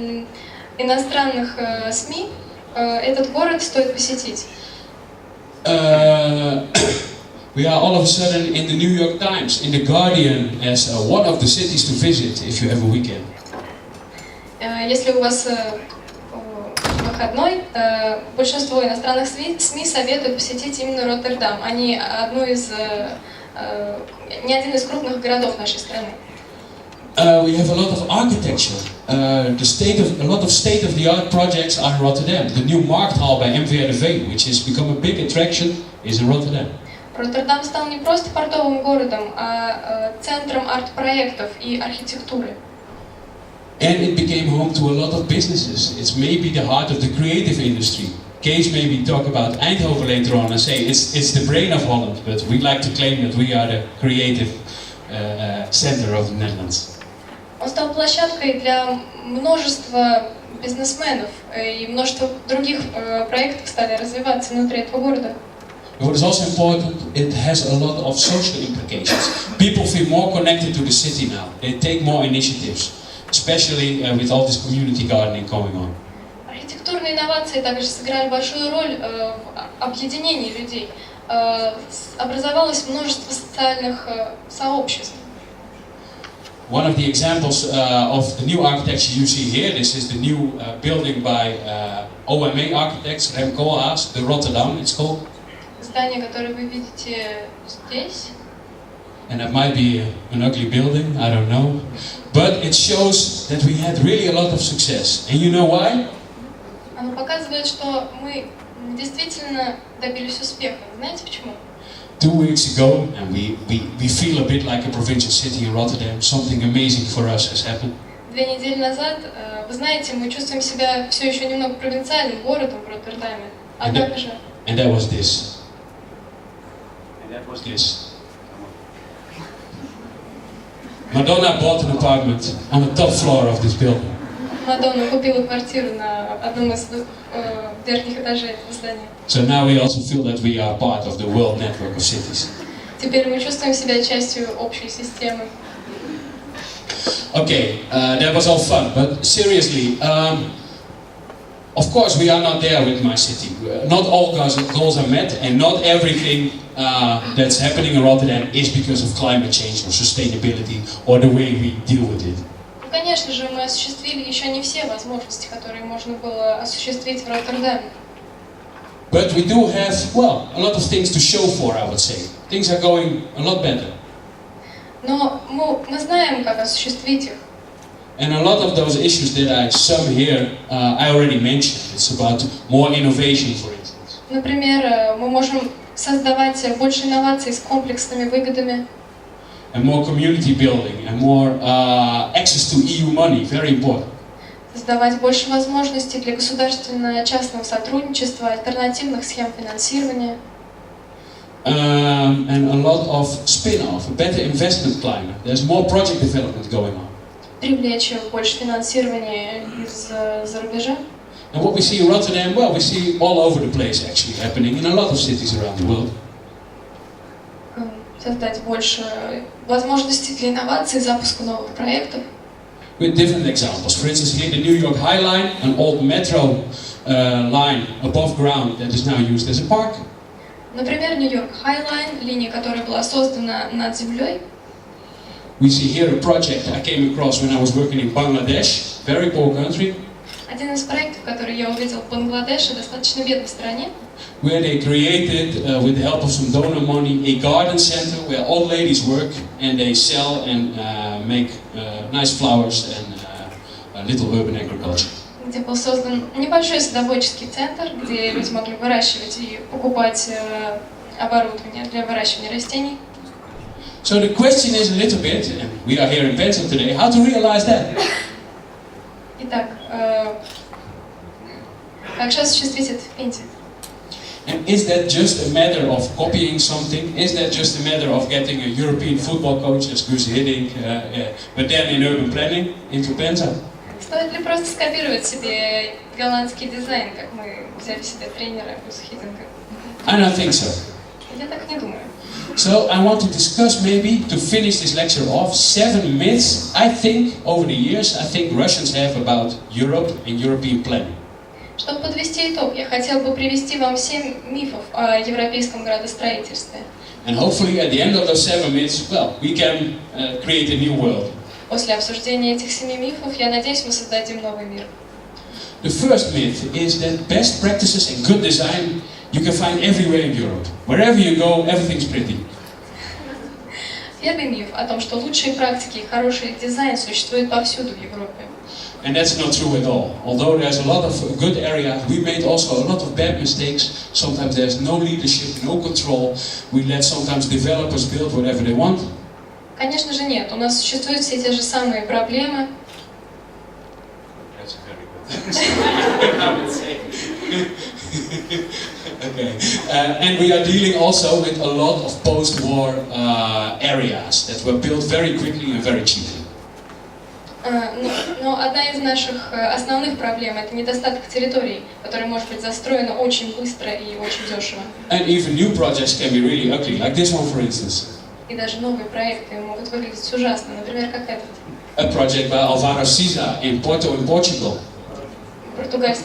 иностранных СМИ этот город стоит посетить? We are all of a sudden in the New York Times, in the Guardian, as one of the cities to visit if you have a weekend. Если у вас выходной, большинство иностранных СМИ советуют посетить именно Роттердам, а не один из крупных городов нашей страны. We have a lot of architecture. A lot of state-of-the-art projects are in Rotterdam. The new Markthal by Veerbeek, which has become a big attraction, is in Rotterdam. Роттердам стал не просто портовым городом, а центром арт-проектов и архитектуры. And it became home to a lot of businesses. It's maybe the heart of the creative industry. Kees maybe talk about Eindhoven later on and say it's the brain of Holland, but we like to claim that we are the creative center of the Netherlands. Он стал площадкой для множества бизнесменов, и множество других проектов стали развиваться внутри этого города. What is also important, it has a lot of social implications. People feel more connected to the city now. They take more initiatives, especially with all this community gardening going on. Архитектурные инновации также сыграли большую роль в объединении людей. Образовалось множество социальных сообществ. One of the examples of the new architecture you see here, this is the new building by OMA architects, Rem Koolhaas, the Rotterdam it's called. Здание, которое вы видите здесь. And that might be an ugly building, I don't know. But it shows that we had really a lot of success. And you know why? Оно показывает, что мы действительно добились успеха. Знаете почему? 2 weeks ago, and we feel a bit like a provincial city in Rotterdam. Something amazing for us has happened. 2 недели назад, вы знаете, мы чувствуем себя все еще немного провинциальным городом в Роттердаме. Однако же. And that was this. And that was this. Madonna bought an apartment on the top floor of this building. Мадонна купила квартиру на одном из верхних этажей этого здания. So now we also feel that we are part of the world network of cities. Теперь мы чувствуем себя частью общей системы. Okay, that was all fun, but seriously, of course we are not there with my city. Not all goals are met, and not everything that's happening in Rotterdam is because of climate change or sustainability or the way we deal with it. Конечно же, мы осуществили еще не все возможности, которые можно было осуществить в Роттердаме. But we do have, well, a lot of things to show for, I would say. Things are going a lot better. Но мы знаем, как осуществить их. And a lot of those issues that I sum here, I already mentioned. It's about more innovation, for instance. Например, мы можем создавать больше инноваций с комплексными выгодами. And more community building, and more access to EU money, very important. Создавать больше возможностей для государственно-частного сотрудничества, альтернативных схем финансирования. And a lot of spin-off, a better investment climate. There's more project development going on. Привлечь больше финансирования из-за рубежа. And what we see in Rotterdam, well, we see all over the place actually happening in a lot of cities around the world. Создать больше возможностей для инноваций, запуска новых проектов. With different examples. For instance, here the New York High Line, an old metro line above ground that is now used as a park. Например, Нью-Йорк High Line, линия, которая была создана над землей. We see here a project I came across when I was working in Bangladesh, very poor country. Один из проектов, который я увидел в Бангладеше, достаточно бедной стране. Where they created, with the help of some donor money, a garden center where old ladies work and they sell and make nice flowers and little urban agriculture. Где был создан небольшой садоводческий центр, где люди могли выращивать и покупать оборудование для выращивания растений. So the question is a little bit, and we are here in Pенза today, how to realize that? Итак, как же осуществить это в Пензе? And is that just a matter of copying something? Is that just a matter of getting a European football coach as Gus Hiddink, but then in urban planning into Pенza? Стоит ли просто скопировать себе голландский дизайн, как мы взяли себе тренера Гуса Хиддинга? I don't think so. Я так не думаю. So I want to discuss, maybe to finish this lecture off, 7 myths. I think over the years, I think Russians have about Europe and European planning. Чтобы подвести итог, я хотел бы привести вам 7 мифов о европейском градостроительстве. And hopefully at the end of those 7 myths, well, we can create a new world. После обсуждения этих 7 мифов, я надеюсь, мы создадим новый мир. The first myth is that best practices and good design you can find everywhere in Europe. Wherever you go, everything's pretty. Первый миф о том, что лучшие практики и хороший дизайн существуют повсюду в Европе. And that's not true at all. Although there's a lot of good areas, we made also a lot of bad mistakes. Sometimes there's no leadership, no control. We let sometimes developers build whatever they want. Конечно же нет. У нас существуют все те же самые проблемы. That's very good. I would say. Okay. And we are dealing also with a lot of post-war areas that were built very quickly and very cheaply. Но одна из наших основных проблем – это недостаток территорий, которая может быть застроена очень быстро и очень дешево. And even new projects can be really ugly, like this one, for instance. И даже новые проекты могут выглядеть ужасно, например, как этот. A project by Alvaro Siza in Porto, in Portugal.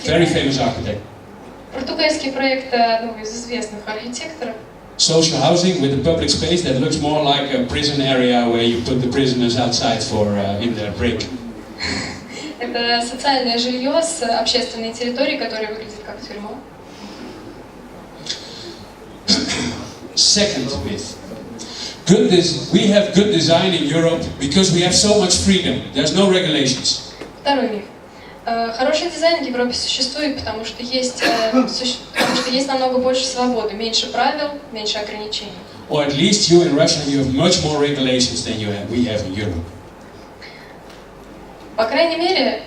Very famous architect. Португальский проект одного из известных архитекторов. Social housing with a public space that looks more like a prison area where you put the prisoners outside for in their break. Это социальное жилье с общественной территорией, которая выглядит как тюрьма. Second myth. We have good design in Europe because we have so much freedom. There's no regulations. Второй миф. Хороший дизайн в Европе существует, потому что есть намного больше свободы, меньше правил, меньше ограничений. Or at least you in Russia, you have much more regulations than we have in Europe. По крайней мере,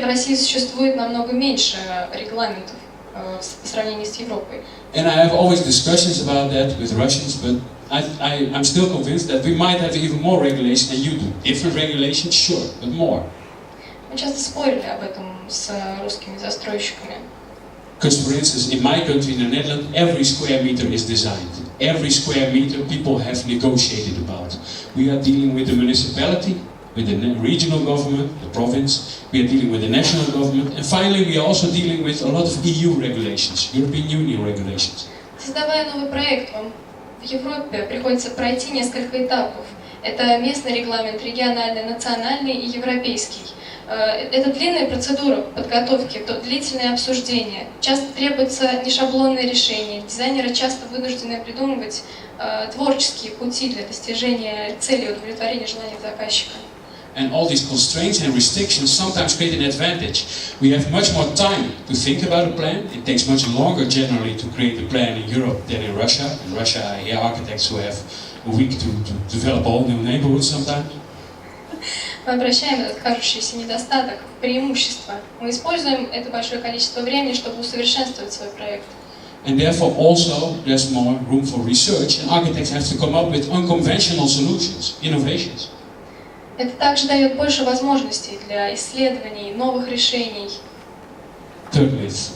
в России существует намного меньше регламентов по сравнению с Европой. And I have always discussions about that with Russians, but I'm still convinced that we might have even more regulation than you do. Different regulations, sure, but more. Мы часто спорили об этом с русскими застройщиками. Because, for instance, in my country, in the Netherlands, every square meter is designed. Every square meter people have negotiated about. We are dealing with the municipality, with the regional government, the province. We are dealing with the national government. And finally, we are also dealing with a lot of EU regulations, European Union regulations. Создавая новый проект, вам в Европе приходится пройти несколько этапов. Это местный регламент, региональный, национальный и европейский. Это длинная процедура подготовки, длительное обсуждение. Часто требуется нешаблонное решение. Дизайнеры часто вынуждены придумывать творческие пути для достижения цели удовлетворения желаний заказчика. And all these constraints and restrictions sometimes create an advantage. We have much more time to think about a plan. It takes much longer generally to create a plan in Europe than in Russia. In Russia, I hear architects who have a week to develop a whole new neighborhood sometimes. Мы обращаем этот кажущийся недостаток в преимущество. Мы используем это большое количество времени, чтобы усовершенствовать свой проект. And therefore also there's more room for research, and architects have to come up with unconventional solutions, innovations. Это также дает больше возможностей для исследований, новых решений. Third myth.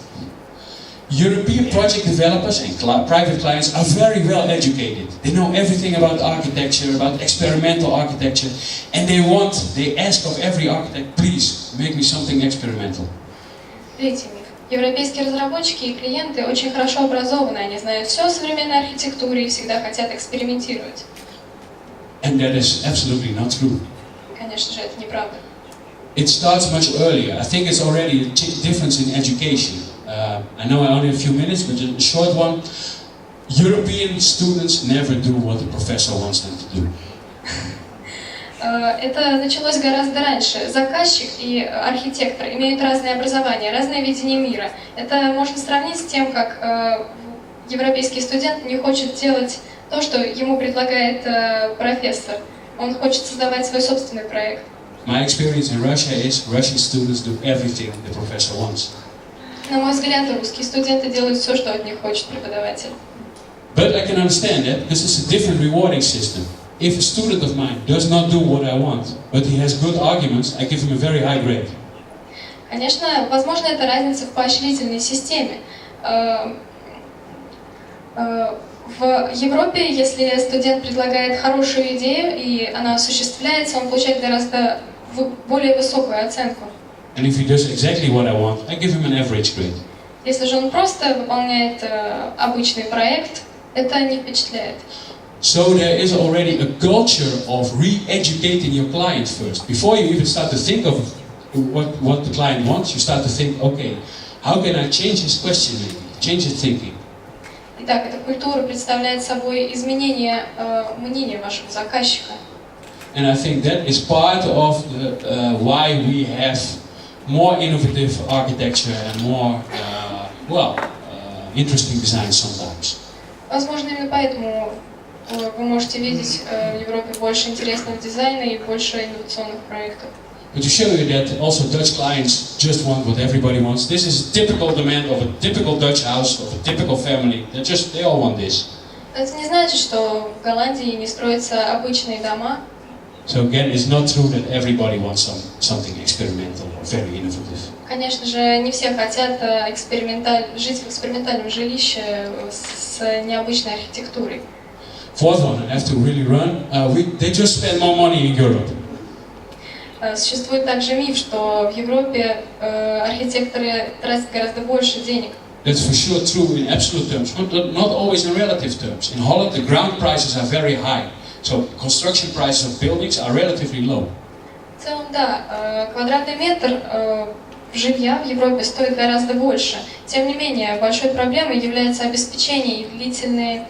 European project developers and private clients are very well educated. They know everything about architecture, about experimental architecture, and they ask of every architect, please make me something experimental. Третий миф. Европейские разработчики и клиенты очень хорошо образованы, они знают все о современной архитектуре и всегда хотят экспериментировать. And that is absolutely not true. Конечно же, это неправда. It starts much earlier. I think it's already a difference in education. I know I only have a few minutes, but a short one. European students never do what the professor wants them to do. Это началось гораздо раньше. Заказчик и архитектор имеют разное образование, разное видение мира. Это можно сравнить с тем, как европейский студент не хочет делать то, что ему предлагает профессор. Он хочет создавать свой собственный проект. My experience in Russia is Russian students do everything the professor wants. На мой взгляд, русские студенты делают все, что от них хочет преподаватель. But I can understand that because it's a different rewarding system. If a student of mine does not do what I want, but he has good arguments, I give him a very high grade. Конечно, возможно, это разница в поощрительной системе. В Европе, если студент предлагает хорошую идею и она осуществляется, он получает гораздо более высокую оценку. And if he does exactly what I want, I give him an average grade. Если же он просто выполняет обычный проект, это не впечатляет. So there is already a culture of re-educating your client first. Before you even start to think of what the client wants, you start to think, okay, how can I change his questioning, change his thinking? Итак, эта культура представляет собой изменение мнения вашего заказчика. And I think that is part of why we have more innovative architecture and more, interesting design sometimes. Возможно, именно поэтому вы можете видеть в Европе больше интересного дизайна и больше инновационных проектов. But to show you that also Dutch clients just want what everybody wants. This is a typical demand of a typical Dutch house, of a typical family. They all want this. Это не значит, что в Голландии не строятся обычные дома. So again, it's not true that everybody wants something experimental or very innovative. Конечно же, не все хотят жить в экспериментальном жилище с необычной архитектурой. Fourth one, I have to really run. They just spend more money in Europe. Существует также миф, что в Европе архитекторы тратят гораздо больше денег. That's for sure true in absolute terms, but not always in relative terms. In Holland, the ground prices are very high, so construction prices of buildings are relatively low. В целом, да, квадратный метр жилья в Европе стоит гораздо больше. Тем не менее, большой проблемой является обеспечение и длительное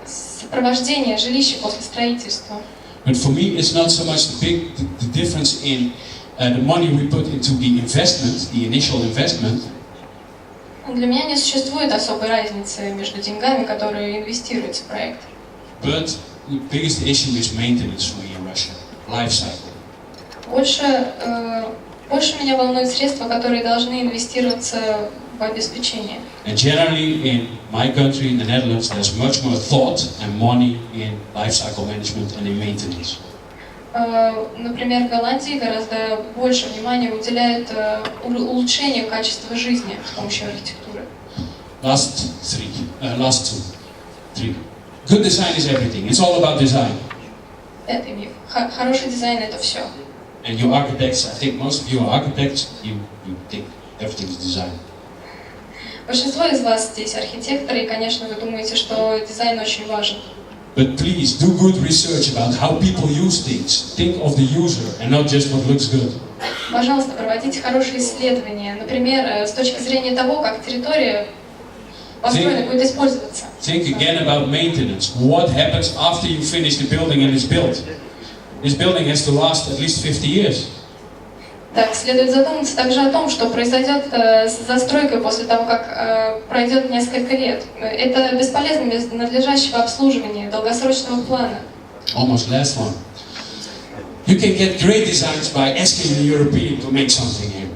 сопровождение жилища после строительства. But for me, it's not so much the difference in the money we put into the investment, the initial investment. Для меня не существует особой разницы между деньгами, которые инвестируются в проект. But the biggest issue is maintenance for me in Russia, life cycle. Больше меня волнуют средства, которые должны инвестироваться в обеспечение. And generally in my country, in the Netherlands, there's much more thought and money in life cycle management and in maintenance. Например, в Голландии гораздо больше внимания уделяют улучшению качества жизни с помощью архитектуры. Last two. Good design is everything. It's all about design. Это миф. Хороший дизайн — это все. And you architects, I think most of you are architects, you think everything is design. Большинство из вас здесь архитекторы, и, конечно, вы думаете, что дизайн очень важен. But please do good research about how people use things. Think of the user and not just what looks good. Пожалуйста, проводите хорошие исследования. Например, с точки зрения того, как территория построена будет использоваться. Think again about maintenance. What happens after you finish the building and it's built? This building has to last at least 50 years. Так, следует задуматься также о том, что произойдет с застройкой после того, как пройдет несколько лет. Это бесполезно без надлежащего обслуживания, долгосрочного плана. Almost last one. You can get great designs by asking the European to make something here.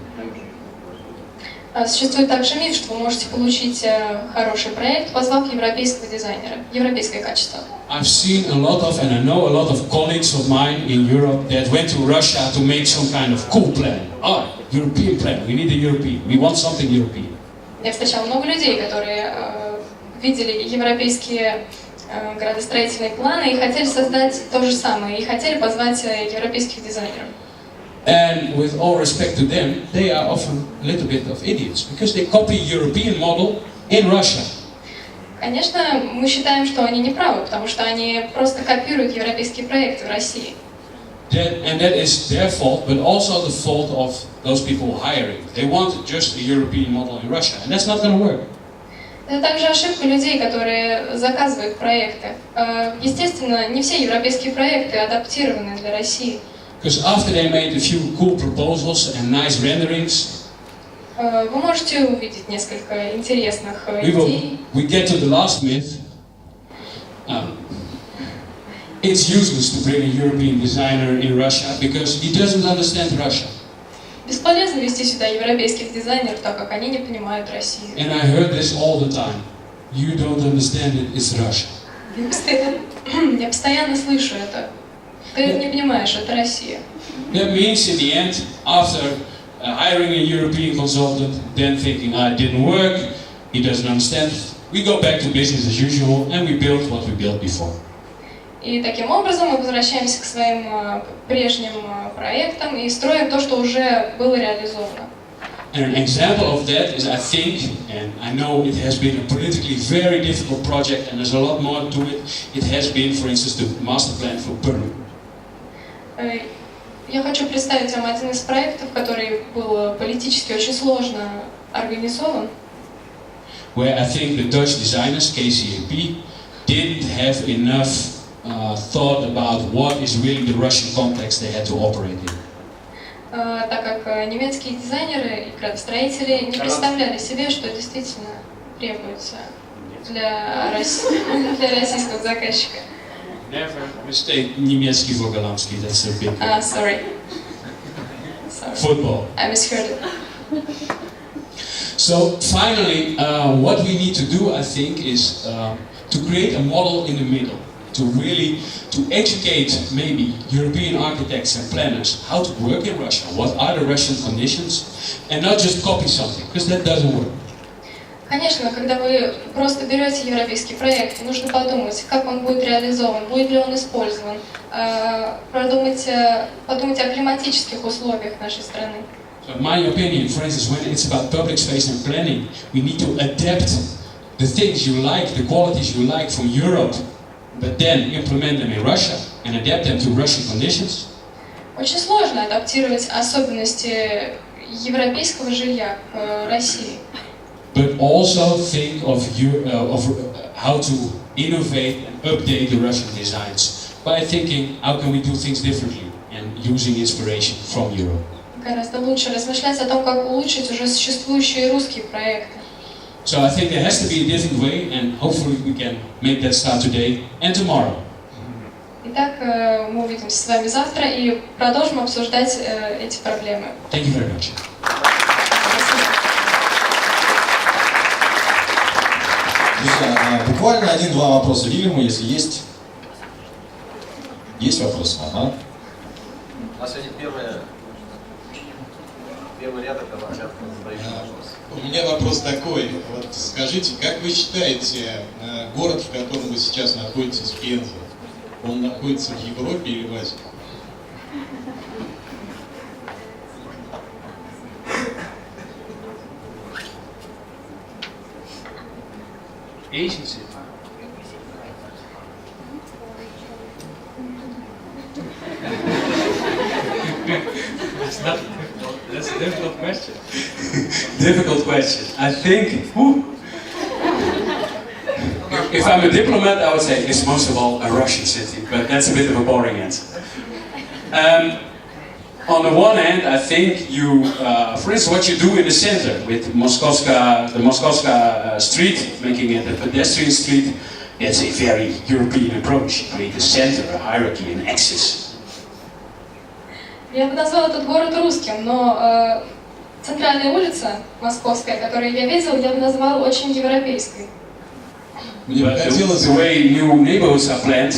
Существует также миф, что вы можете получить хороший проект, позвав европейского дизайнера, европейское качество. I've seen a lot of, and I know a lot of colleagues of mine in Europe that went to Russia to make some kind of cool plan. European plan. We need a European. We want something European. Я встречала много людей, которые видели европейские градостроительные планы и хотели создать то же самое, и хотели позвать европейских дизайнеров. And with all respect to them, they are often a little bit of idiots because they copy European model in Russia. Конечно, мы считаем, что они не правы, потому что они просто копируют европейские проекты в России. And that is their fault, but also the fault of those people hiring. They want just a European model in Russia, and that's not going to work. Это также ошибка людей, которые заказывают проекты. Естественно, не все европейские проекты адаптированы для России. Because after they made a few cool proposals and nice renderings, вы можете увидеть несколько интересных идей. We get to the last myth. It's useless to bring a European designer in Russia because he doesn't understand Russia. Бесполезно вести сюда европейских дизайнеров, так как они не понимают Россию. And I heard this all the time. You don't understand it, it's Russia. Я постоянно слышу это. Ты это не понимаешь, это Россия. That means in the end, after hiring a European consultant, then thinking, it didn't work, he doesn't understand we go back to business as usual and we build what we built before. И таким образом мы возвращаемся к своим прежним проектам и строим то, что уже было реализовано. And an example of that is, I think, and I know it has been a politically very difficult project and there's a lot more to it, it has been, for instance, the master plan for Peru. Я хочу представить вам один из проектов, который был политически очень сложно организован. Where I think the Dutch designers, KCAP, didn't have enough thought about what is really the Russian context they had to operate in. Так как немецкие дизайнеры и градостроители не представляли себе, что действительно требуется для российского заказчика. Never mistake немецкий for голландский, that's a big... Sorry. Football. I misheard it. So finally, what we need to do, I think, is to create a model in the middle, to educate maybe European architects and planners how to work in Russia, what are the Russian conditions, and not just copy something, because that doesn't work. Конечно, когда вы просто берете европейский проект, нужно подумать, как он будет реализован, будет ли он использован, подумать о климатических условиях нашей страны. So in my opinion, for instance, when it's about public space and planning, we need to adapt the things you like, the qualities you like from Europe, but then implement them in Russia and adapt them to Russian conditions. Очень сложно адаптировать особенности европейского жилья к России. But also think of how to innovate and update the Russian designs by thinking how can we do things differently and using inspiration from Europe. Гораздо лучше размышлять о том, как улучшить уже существующие русские проекты. So I think there has to be a different way, and hopefully we can make that start today and tomorrow. Итак, мы увидимся с вами завтра и продолжим обсуждать эти проблемы. Thank you very much. Друзья, буквально один-два вопроса Вильяму, если есть. Есть вопросы? Ага. У нас сегодня первый ряд, это ребята задают вопрос. У меня вопрос такой. Вот скажите, как вы считаете, город, в котором вы сейчас находитесь, Пенза, он находится в Европе или в Азии? Asian city. That's a difficult question. Difficult question. I think, if I'm a diplomat, I would say it's most of all a Russian city, but that's a bit of a boring answer. On the one hand, I think you, for instance, what you do in the center with the Moskovska street, making it a pedestrian street, that's a very European approach. You create a center, a hierarchy, an axis. Я бы назвала этот город русским, но центральная улица московская, которую я видела, я бы назвала очень европейской. Мне бы хотелось... The way new neighborhoods are planned,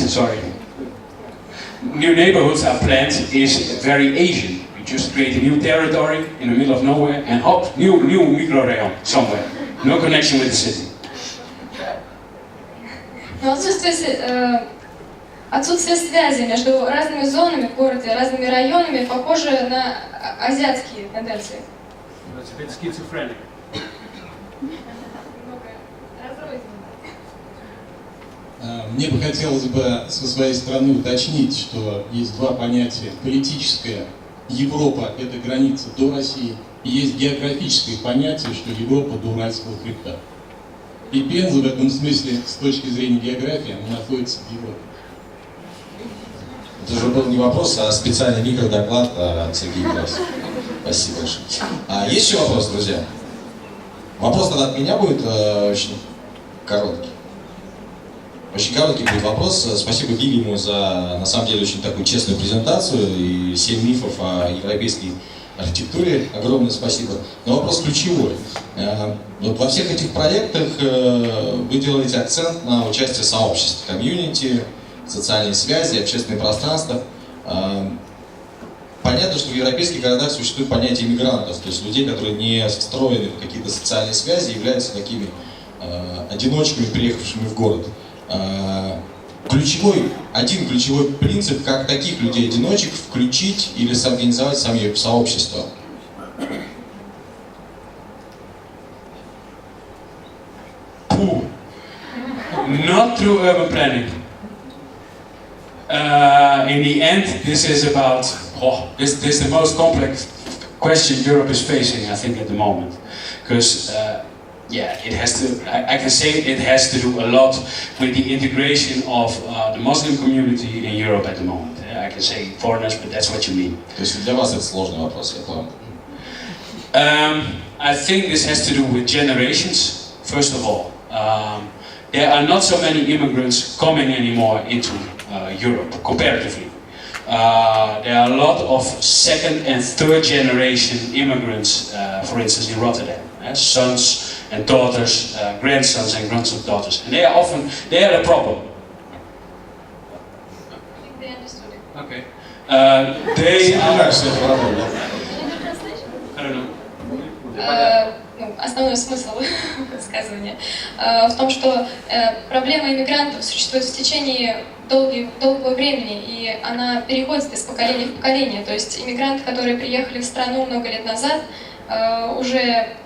new neighborhoods are planned is very Asian. You just create a new territory in the middle of nowhere and hop, new microrayon somewhere. No connection with the city. Но отсутствие связи между разными зонами в городе, разными районами похоже на азиатские тенденции. It's a bit schizophrenic. Мне бы хотелось бы со своей стороны уточнить, что есть два понятия. Политическое Европа – это граница до России, и есть географическое понятие, что Европа до Уральского хребта. И Пенза в этом смысле, с точки зрения географии, она находится в Европе. Это уже был не вопрос, а специальный микродоклад от Сергея Грасова. Спасибо большое. Есть еще вопрос, друзья? Вопрос тогда от меня будет очень короткий. Очень короткий будет вопрос. Спасибо Вильяму за, на самом деле, очень такую честную презентацию и 7 мифов о европейской архитектуре. Огромное спасибо. Но вопрос ключевой. Вот во всех этих проектах вы делаете акцент на участие сообществ, комьюнити, социальные связи, общественное пространство. Понятно, что в европейских городах существует понятие мигрантов, то есть людей, которые не встроены в какие-то социальные связи, являются такими одиночками, приехавшими в город. Один ключевой принцип, как таких людей-одиночек включить или соорганизовать в сообщество. Not through urban planning. In the end, this is about, this is the most complex question Europe is facing, I think, at the moment. Because, yeah, it has to, I can say it has to do a lot with the integration of the Muslim community in Europe at the moment. I can say foreigners, but that's what you mean. То есть для вас это сложный вопрос, я понял. I think this has to do with generations, first of all. There are not so many immigrants coming anymore into Europe, comparatively. There are a lot of second and third generation immigrants, for instance, in Rotterdam. Sons and daughters, grandsons and granddaughters. And they are the problem. They understood it. Okay. They are... I don't know. Основной смысл высказывания в том, что проблема иммигрантов существует в течение долгого времени, и она переходит из поколения в поколение. То есть иммигранты, которые приехали в страну много лет назад, уже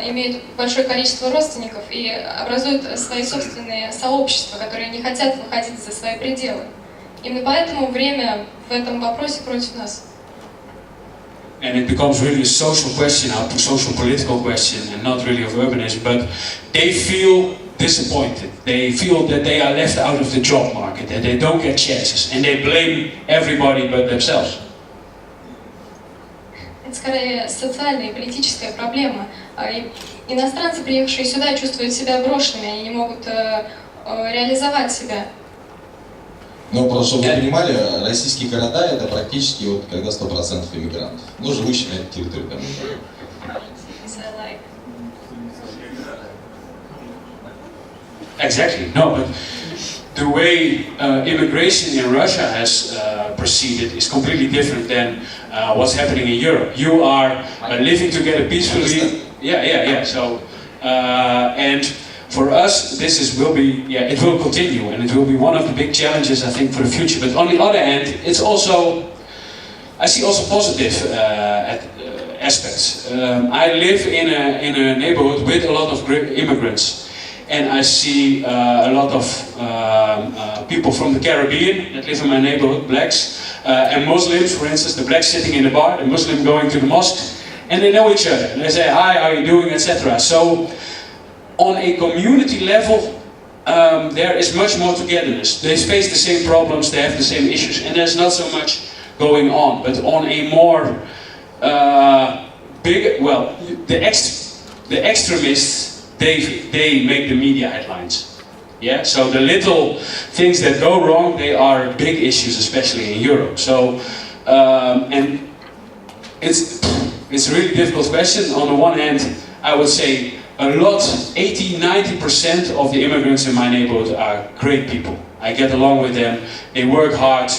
имеют большое количество родственников и образуют свои собственные сообщества, которые не хотят выходить за свои пределы. Именно поэтому время в этом вопросе против нас. And it becomes really a social question, a social political question, and not really of urbanism, but they feel disappointed. They feel that they are left out of the job market, that they don't get chances, and they blame everybody but themselves. Это скорее социальная и политическая проблема. Иностранцы, приехавшие сюда, чувствуют себя брошенными, они не могут реализовать себя. Ну, просто чтобы вы понимали, российские города это практически вот когда 100% иммигрантов, ну, живущие на этой территории. Exactly. No, but the way immigration in Russia has proceeded is completely different than what's happening in Europe. You are living together peacefully. Yeah. So, and for us, it will continue, and it will be one of the big challenges, I think, for the future. But on the other hand, it's also, I see also positive aspects. I live in a neighborhood with a lot of immigrants, and I see a lot of people from the Caribbean that live in my neighborhood, blacks, and Muslims, for instance, the blacks sitting in the bar, the Muslim going to the mosque, and they know each other. And they say, hi, how are you doing, etc. So, on a community level, there is much more togetherness. They face the same problems, they have the same issues, and there's not so much going on. But on a more big, well, the extremists, they make the media headlines. Yeah. So the little things that go wrong, they are big issues, especially in Europe. So, and it's a really difficult question. On the one hand, I would say, 80-90% of the immigrants in my neighborhood are great people. I get along with them, they work hard,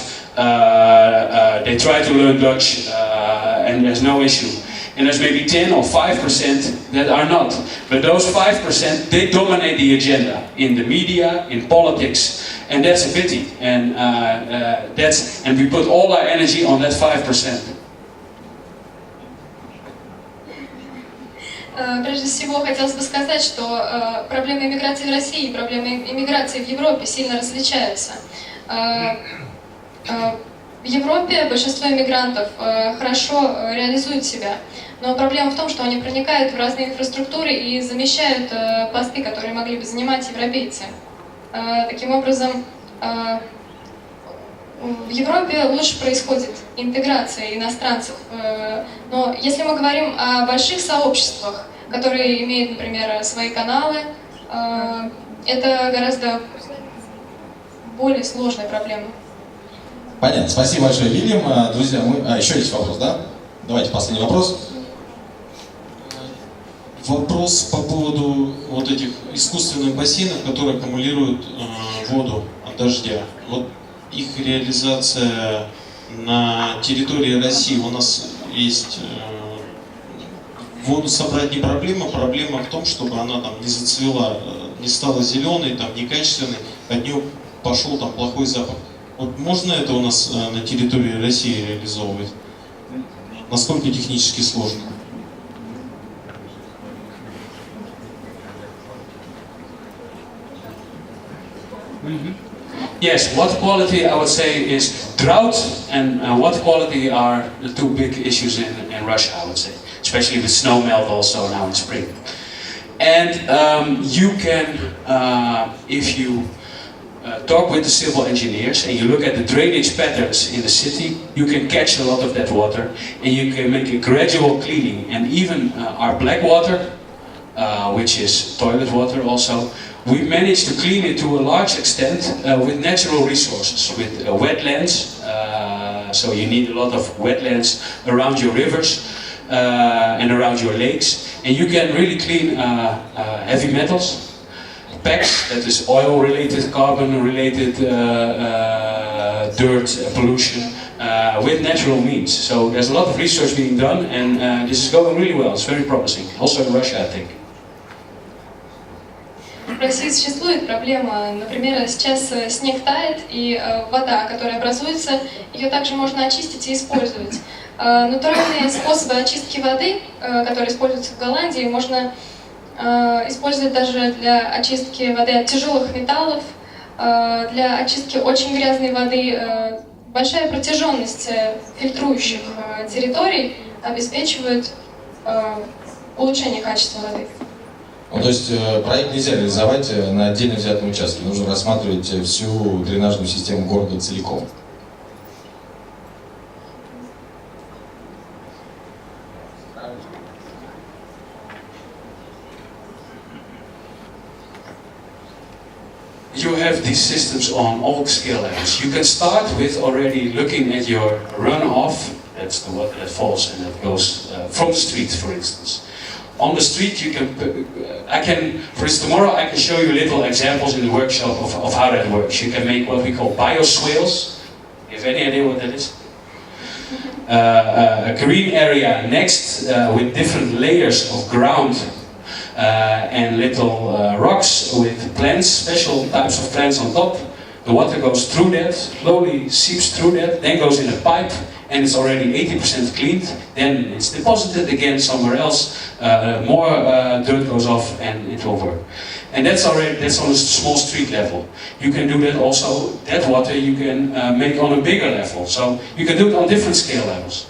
they try to learn Dutch, and there's no issue. And there's maybe 10 or 5% that are not. But those 5%, they dominate the agenda in the media, in politics, and that's a pity. And and we put all our energy on that 5%. Прежде всего, хотелось бы сказать, что проблемы иммиграции в России и проблемы иммиграции в Европе сильно различаются. В Европе большинство иммигрантов хорошо реализуют себя, но проблема в том, что они проникают в разные инфраструктуры и замещают посты, которые могли бы занимать европейцы. Таким образом, в Европе лучше происходит интеграция иностранцев, но если мы говорим о больших сообществах, которые имеют, например, свои каналы, это гораздо более сложная проблема. Понятно. Спасибо большое, Вильям. Друзья, еще есть вопрос, да? Давайте последний вопрос. Вопрос по поводу вот этих искусственных бассейнов, которые аккумулируют воду от дождя. Вот их реализация на территории России. У нас есть воду собрать не проблема, проблема в том, чтобы она там не зацвела, не стала зеленой, там некачественной, от нее пошел там плохой запах. Вот можно это у нас на территории России реализовывать? Насколько технически сложно? Yes, water quality, I would say, is drought and water quality are the two big issues in Russia, I would say. Especially with snow melt also now in spring. And you can, if you talk with the civil engineers and you look at the drainage patterns in the city, you can catch a lot of that water and you can make a gradual cleaning. And even our black water, which is toilet water also, we managed to clean it to a large extent with natural resources, with wetlands. So you need a lot of wetlands around your rivers and around your lakes. And you can really clean heavy metals, PEX, that is oil-related, carbon-related dirt pollution, with natural means. So there's a lot of research being done and this is going really well. It's very promising. Also in Russia, I think. В России существует проблема, например, сейчас снег тает, и вода, которая образуется, ее также можно очистить и использовать. Натуральные способы очистки воды, которые используются в Голландии, можно использовать даже для очистки воды от тяжелых металлов, для очистки очень грязной воды. Большая протяженность фильтрующих территорий обеспечивает улучшение качества воды. Ну, то есть проект нельзя реализовать на отдельно взятом участке, нужно рассматривать всю дренажную систему города целиком. You have these systems on all scale levels. You can start with already looking at your runoff, that's the water that falls and that goes from the street, for instance. On the street, you can, for instance, tomorrow I can show you little examples in the workshop of how that works. You can make what we call bioswales. You have any idea what that is? A green area next with different layers of ground and little rocks with plants, special types of plants on top. The water goes through that, slowly seeps through that, then goes in a pipe, and it's already 80% cleaned. Then it's deposited again somewhere else. More dirt goes off, and it will work. And that's on a small street level. You can do that also. That water you can make on a bigger level. So you can do it on different scale levels.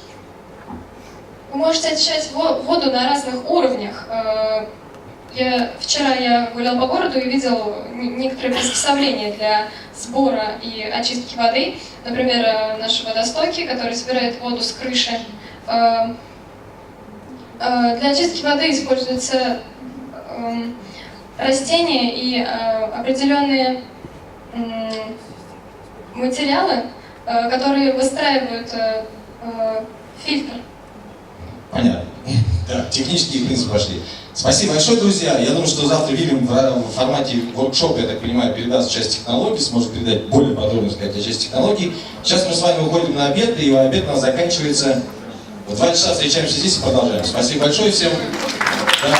Вы можете очищать воду на разных уровнях. Вчера я гулял по городу и видел некоторые приспособления для сбора и очистки воды. Например, наши водостоки, которые собирают воду с крыши. Для очистки воды используются растения и определенные материалы, которые выстраивают фильтр. Понятно. Так, технические принципы пошли. Спасибо большое, друзья. Я думаю, что завтра Вильям в формате воркшопа, я так понимаю, передаст часть технологий, сможет передать более подробно сказать о части технологий. Сейчас мы с вами уходим на обед, и обед у нас заканчивается. В 2 часа встречаемся здесь и продолжаем. Спасибо большое всем. Да.